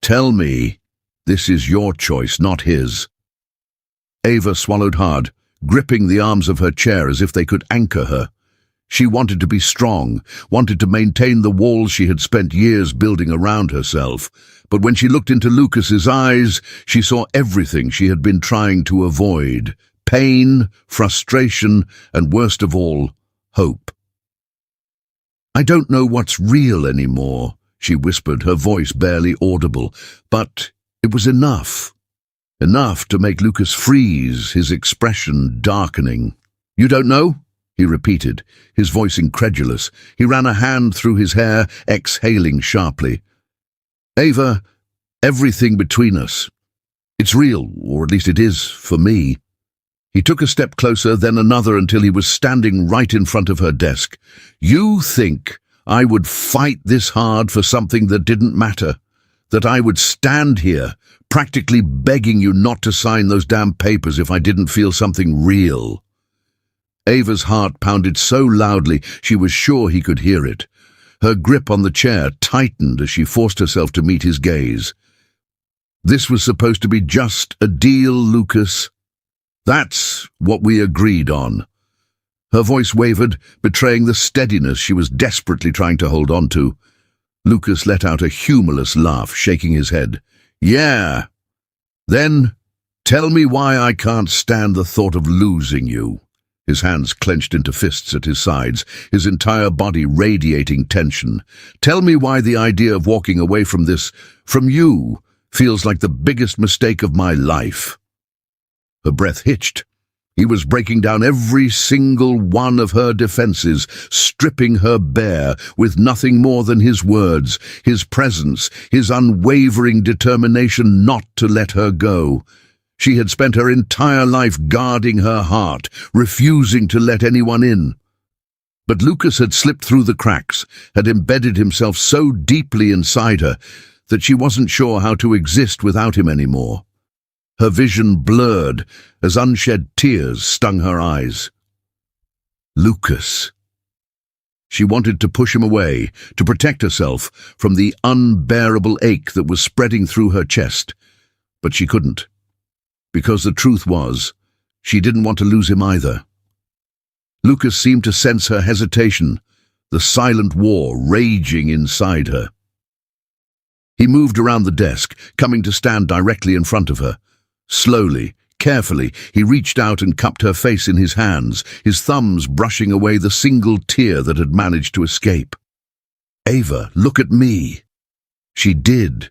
"Tell me, this is your choice, not his." Ava swallowed hard, gripping the arms of her chair as if they could anchor her. She wanted to be strong, wanted to maintain the walls she had spent years building around herself. But when she looked into Lucas's eyes, she saw everything she had been trying to avoid: pain, frustration, and worst of all, hope. "I don't know what's real anymore," she whispered, her voice barely audible, but it was enough. Enough to make Lucas freeze, his expression darkening. "You don't know?" he repeated, his voice incredulous. He ran a hand through his hair, exhaling sharply. "Ava, everything between us. It's real, or at least it is for me." He took a step closer, then another, until he was standing right in front of her desk. "You think I would fight this hard for something that didn't matter? That I would stand here, practically begging you not to sign those damn papers if I didn't feel something real?" Ava's heart pounded so loudly she was sure he could hear it. Her grip on the chair tightened as she forced herself to meet his gaze. "This was supposed to be just a deal, Lucas. That's what we agreed on." Her voice wavered, betraying the steadiness she was desperately trying to hold on to. Lucas let out a humorless laugh, shaking his head. "Yeah. Then tell me why I can't stand the thought of losing you." His hands clenched into fists at his sides, his entire body radiating tension. "Tell me why the idea of walking away from this, from you, feels like the biggest mistake of my life." Her breath hitched. He was breaking down every single one of her defenses, stripping her bare with nothing more than his words, his presence, his unwavering determination not to let her go. She had spent her entire life guarding her heart, refusing to let anyone in. But Lucas had slipped through the cracks, had embedded himself so deeply inside her that she wasn't sure how to exist without him anymore. Her vision blurred as unshed tears stung her eyes. Lucas. She wanted to push him away, to protect herself from the unbearable ache that was spreading through her chest. But she couldn't. Because the truth was, she didn't want to lose him either. Lucas seemed to sense her hesitation, the silent war raging inside her. He moved around the desk, coming to stand directly in front of her. Slowly, carefully, he reached out and cupped her face in his hands, his thumbs brushing away the single tear that had managed to escape. "Ava, look at me." She did.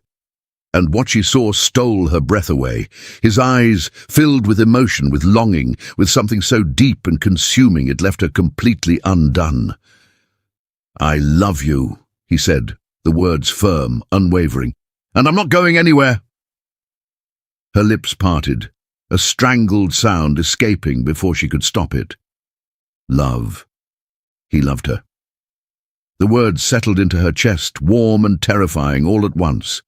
And what she saw stole her breath away, his eyes filled with emotion, with longing, with something so deep and consuming it left her completely undone. "I love you," he said, the words firm, unwavering. "And I'm not going anywhere." Her lips parted, a strangled sound escaping before she could stop it. Love. He loved her. The words settled into her chest, warm and terrifying all at once.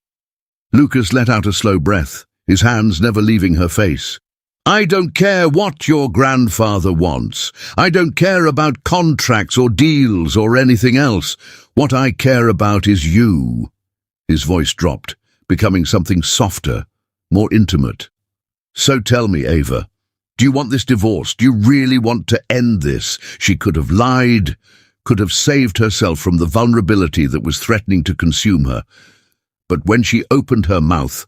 Lucas let out a slow breath, his hands never leaving her face. "I don't care what your grandfather wants. I don't care about contracts or deals or anything else. What I care about is you." His voice dropped, becoming something softer, more intimate. "So tell me, Ava, do you want this divorce? Do you really want to end this?" She could have lied, could have saved herself from the vulnerability that was threatening to consume her. But when she opened her mouth,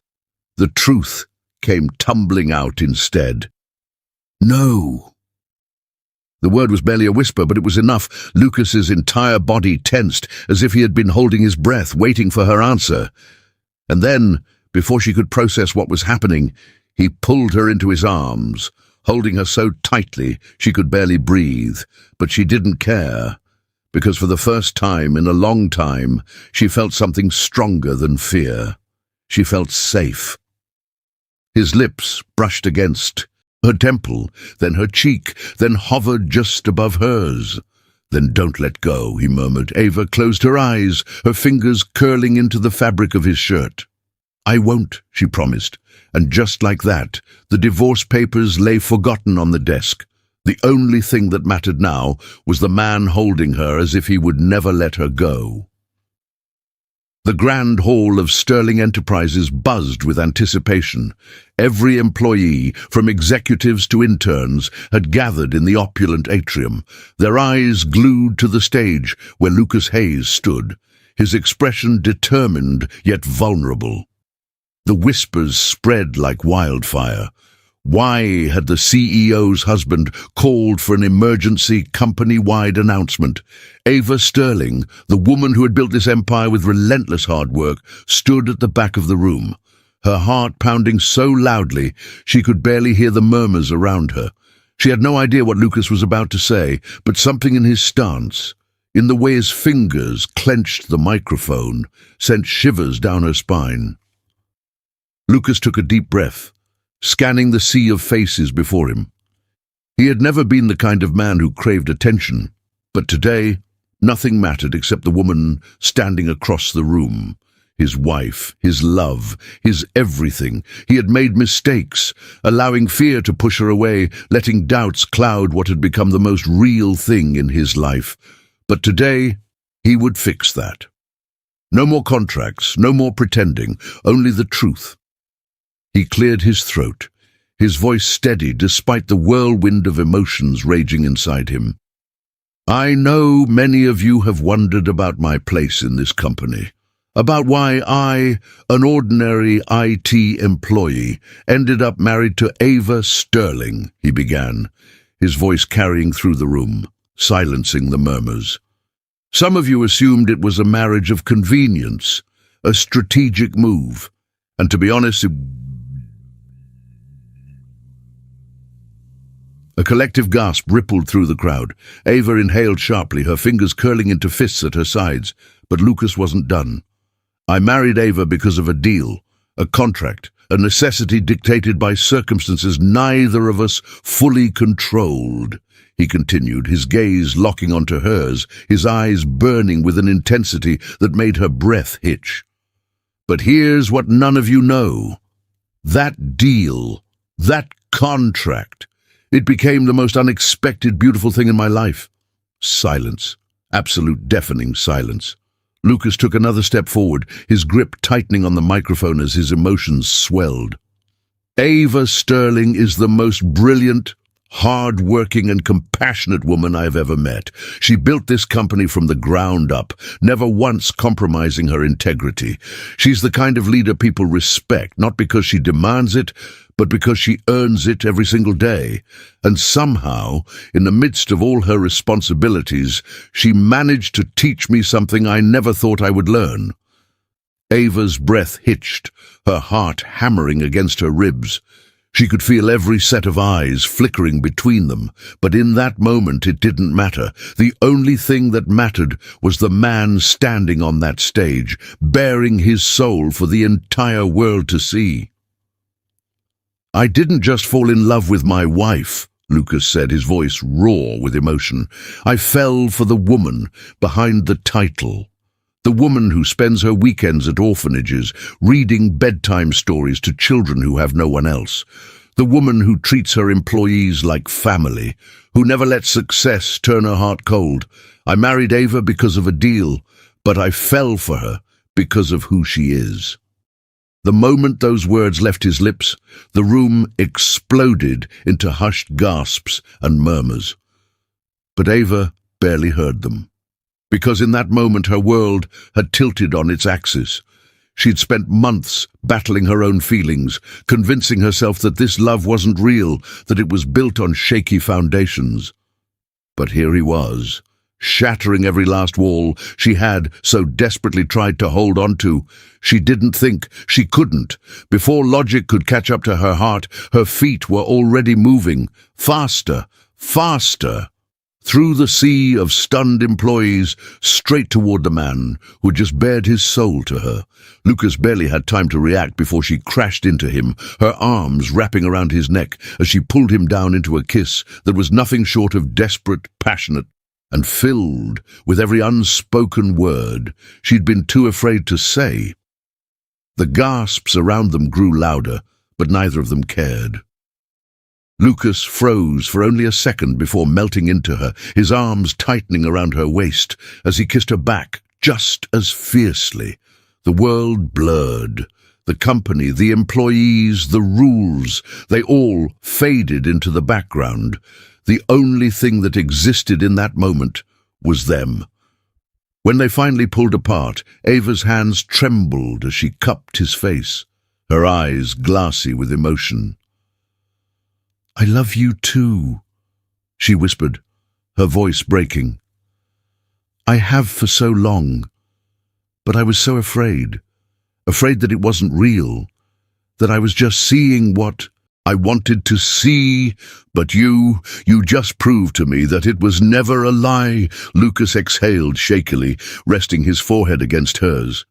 the truth came tumbling out instead. "No." The word was barely a whisper, but it was enough. Lucas's entire body tensed, as if he had been holding his breath, waiting for her answer. And then, before she could process what was happening, he pulled her into his arms, holding her so tightly she could barely breathe. But she didn't care, because for the first time in a long time, she felt something stronger than fear. She felt safe. His lips brushed against her temple, then her cheek, then hovered just above hers. "Then don't let go," he murmured. Ava closed her eyes, her fingers curling into the fabric of his shirt. "I won't," she promised, and just like that, the divorce papers lay forgotten on the desk. The only thing that mattered now was the man holding her as if he would never let her go. The grand hall of Sterling Enterprises buzzed with anticipation. Every employee, from executives to interns, had gathered in the opulent atrium, their eyes glued to the stage where Lucas Hayes stood, his expression determined yet vulnerable. The whispers spread like wildfire. Why had the CEO's husband called for an emergency company-wide announcement? Ava Sterling, the woman who had built this empire with relentless hard work, stood at the back of the room, her heart pounding so loudly she could barely hear the murmurs around her. She had no idea what Lucas was about to say, but something in his stance, in the way his fingers clenched the microphone, sent shivers down her spine. Lucas took a deep breath, scanning the sea of faces before him. He had never been the kind of man who craved attention, but today nothing mattered except the woman standing across the room. His wife, his love, his everything. He had made mistakes, allowing fear to push her away, letting doubts cloud what had become the most real thing in his life. But today, he would fix that. No more contracts, no more pretending, only the truth. He cleared his throat, his voice steady despite the whirlwind of emotions raging inside him. "I know many of you have wondered about my place in this company, about why I, an ordinary IT employee, ended up married to Ava Sterling," he began, his voice carrying through the room, silencing the murmurs. "Some of you assumed it was a marriage of convenience, a strategic move, and to be honest, A collective gasp rippled through the crowd. Ava inhaled sharply, her fingers curling into fists at her sides, but Lucas wasn't done. "I married Ava because of a deal, a contract, a necessity dictated by circumstances neither of us fully controlled," he continued, his gaze locking onto hers, his eyes burning with an intensity that made her breath hitch. "But here's what none of you know. That deal, that contract, it became the most unexpected, beautiful thing in my life." Silence. Absolute deafening silence. Lucas took another step forward, his grip tightening on the microphone as his emotions swelled. "Ava Sterling is the most brilliant, hard-working and compassionate woman I've ever met. She built this company from the ground up, never once compromising her integrity. She's the kind of leader people respect, not because she demands it, but because she earns it every single day. And somehow, in the midst of all her responsibilities, she managed to teach me something I never thought I would learn." Ava's breath hitched, her heart hammering against her ribs. She could feel every set of eyes flickering between them, but in that moment it didn't matter. The only thing that mattered was the man standing on that stage, bearing his soul for the entire world to see. "I didn't just fall in love with my wife," Lucas said, his voice raw with emotion. I fell for the woman behind the title. The woman who spends her weekends at orphanages, reading bedtime stories to children who have no one else. The woman who treats her employees like family, who never lets success turn her heart cold. I married Ava because of a deal, but I fell for her because of who she is. The moment those words left his lips, the room exploded into hushed gasps and murmurs. But Ava barely heard them, because in that moment her world had tilted on its axis. She'd spent months battling her own feelings, convincing herself that this love wasn't real, that it was built on shaky foundations. But here he was, shattering every last wall she had so desperately tried to hold on to. She didn't think, she couldn't. Before logic could catch up to her heart, her feet were already moving, faster, faster, through the sea of stunned employees, straight toward the man who had just bared his soul to her. Lucas barely had time to react before she crashed into him, her arms wrapping around his neck as she pulled him down into a kiss that was nothing short of desperate, passionate, and filled with every unspoken word she'd been too afraid to say. The gasps around them grew louder, but neither of them cared. Lucas froze for only a second before melting into her, his arms tightening around her waist as he kissed her back just as fiercely. The world blurred. The company, the employees, the rules, they all faded into the background. The only thing that existed in that moment was them. When they finally pulled apart, Ava's hands trembled as she cupped his face, her eyes glassy with emotion. I love you too, she whispered, her voice breaking. I have for so long, but I was so afraid that it wasn't real, that I was just seeing what I wanted to see, but you just proved to me that it was never a lie, Lucas exhaled shakily, resting his forehead against hers.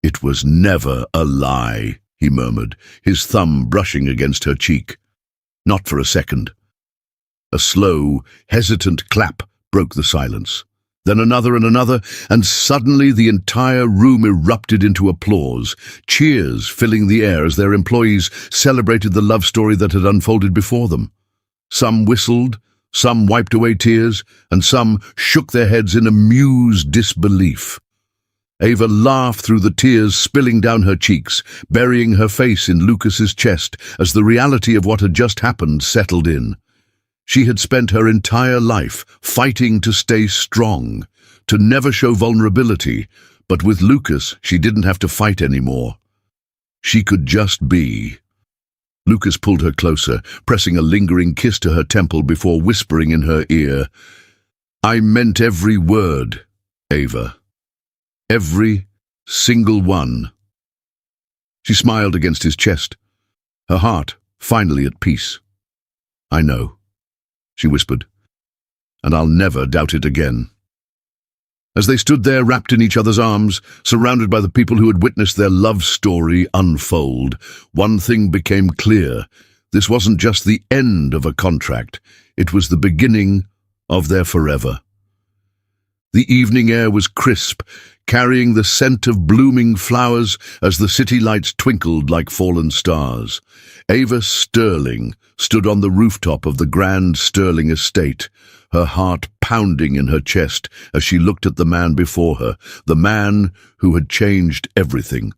It was never a lie, he murmured, his thumb brushing against her cheek. Not for a second. A slow, hesitant clap broke the silence. Then another and another, and suddenly the entire room erupted into applause, cheers filling the air as their employees celebrated the love story that had unfolded before them. Some whistled, some wiped away tears, and some shook their heads in amused disbelief. Ava laughed through the tears spilling down her cheeks, burying her face in Lucas's chest as the reality of what had just happened settled in. She had spent her entire life fighting to stay strong, to never show vulnerability, but with Lucas she didn't have to fight anymore. She could just be. Lucas pulled her closer, pressing a lingering kiss to her temple before whispering in her ear, I meant every word, Ava. Every single one. She smiled against his chest, her heart finally at peace. I know, she whispered, and I'll never doubt it again. As they stood there wrapped in each other's arms, surrounded by the people who had witnessed their love story unfold, one thing became clear. This wasn't just the end of a contract, it was the beginning of their forever. The evening air was crisp, carrying the scent of blooming flowers as the city lights twinkled like fallen stars. Ava Sterling stood on the rooftop of the grand Sterling estate, her heart pounding in her chest as she looked at the man before her, the man who had changed everything.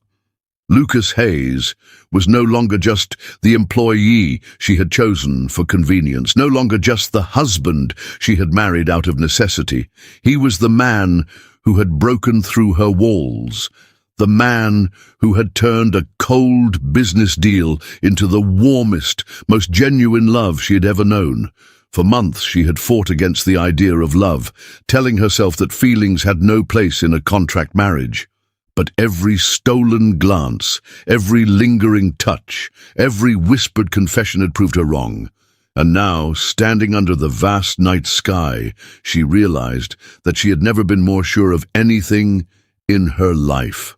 Lucas Hayes was no longer just the employee she had chosen for convenience, no longer just the husband she had married out of necessity. He was the man who had broken through her walls, the man who had turned a cold business deal into the warmest, most genuine love she had ever known. For months she had fought against the idea of love, telling herself that feelings had no place in a contract marriage. But every stolen glance, every lingering touch, every whispered confession had proved her wrong. And now, standing under the vast night sky, she realized that she had never been more sure of anything in her life.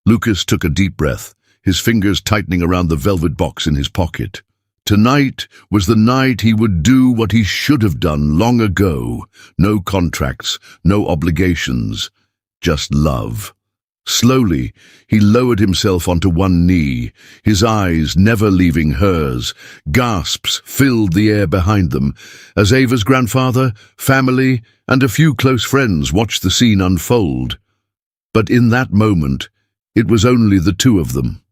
Lucas took a deep breath, his fingers tightening around the velvet box in his pocket. Tonight was the night he would do what he should have done long ago. No contracts, no obligations, just love. Slowly, he lowered himself onto one knee, his eyes never leaving hers. Gasps filled the air behind them, as Ava's grandfather, family, and a few close friends watched the scene unfold. But in that moment, it was only the two of them.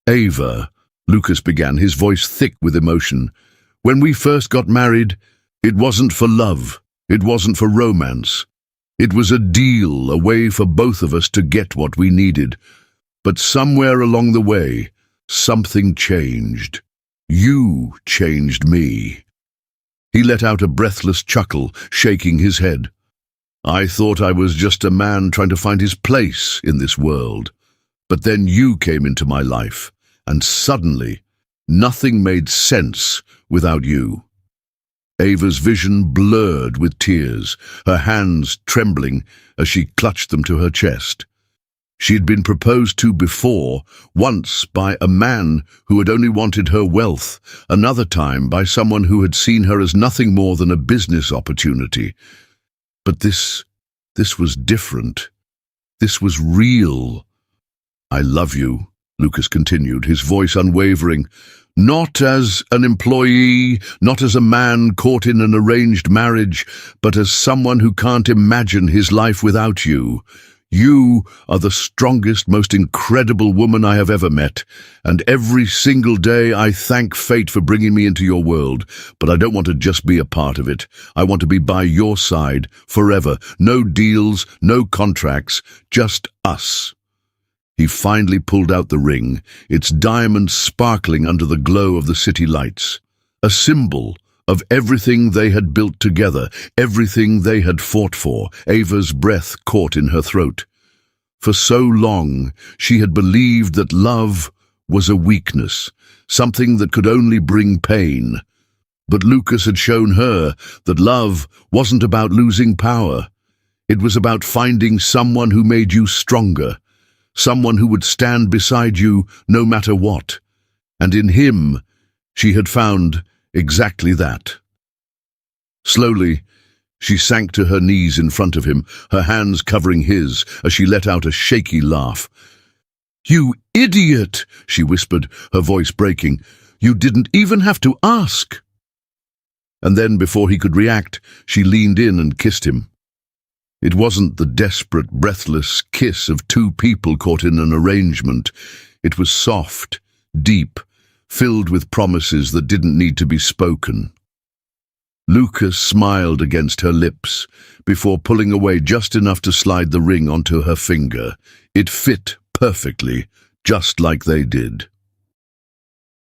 "Ava," Lucas began, his voice thick with emotion, "when we first got married, it wasn't for love, it wasn't for romance. It was a deal, a way for both of us to get what we needed. But somewhere along the way, something changed. You changed me." He let out a breathless chuckle, shaking his head. "I thought I was just a man trying to find his place in this world. But then you came into my life, and suddenly, nothing made sense without you." Ava's vision blurred with tears, her hands trembling as she clutched them to her chest. She had been proposed to before, once by a man who had only wanted her wealth, another time by someone who had seen her as nothing more than a business opportunity. But this was different. This was real. "I love you," Lucas continued, his voice unwavering. "Not as an employee, not as a man caught in an arranged marriage, but as someone who can't imagine his life without you. You are the strongest, most incredible woman I have ever met, and every single day I thank fate for bringing me into your world. But I don't want to just be a part of it. I want to be by your side forever. No deals, no contracts, just us." He finally pulled out the ring, its diamonds sparkling under the glow of the city lights. A symbol of everything they had built together, everything they had fought for. Ava's breath caught in her throat. For so long, she had believed that love was a weakness, something that could only bring pain. But Lucas had shown her that love wasn't about losing power. It was about finding someone who made you stronger, someone who would stand beside you no matter what. And in him, she had found exactly that. Slowly, she sank to her knees in front of him, her hands covering his, as she let out a shaky laugh. "You idiot!" she whispered, her voice breaking. "You didn't even have to ask." And then, before he could react, she leaned in and kissed him. It wasn't the desperate, breathless kiss of two people caught in an arrangement. It was soft, deep, filled with promises that didn't need to be spoken. Lucas smiled against her lips, before pulling away just enough to slide the ring onto her finger. It fit perfectly, just like they did.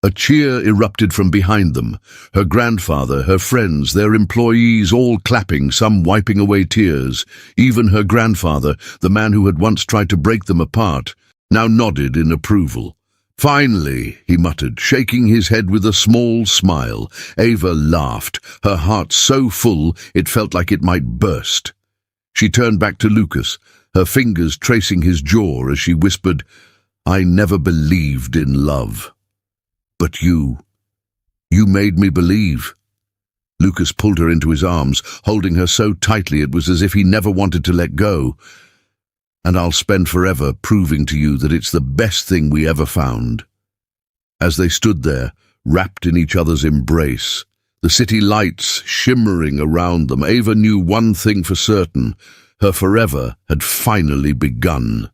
A cheer erupted from behind them, her grandfather, her friends, their employees all clapping, some wiping away tears. Even her grandfather, the man who had once tried to break them apart, now nodded in approval. "Finally," he muttered, shaking his head with a small smile. Ava laughed, her heart so full it felt like it might burst. She turned back to Lucas, her fingers tracing his jaw as she whispered, "I never believed in love. But you made me believe." Lucas pulled her into his arms, holding her so tightly it was as if he never wanted to let go. "And I'll spend forever proving to you that it's the best thing we ever found." As they stood there, wrapped in each other's embrace, the city lights shimmering around them, Ava knew one thing for certain: her forever had finally begun.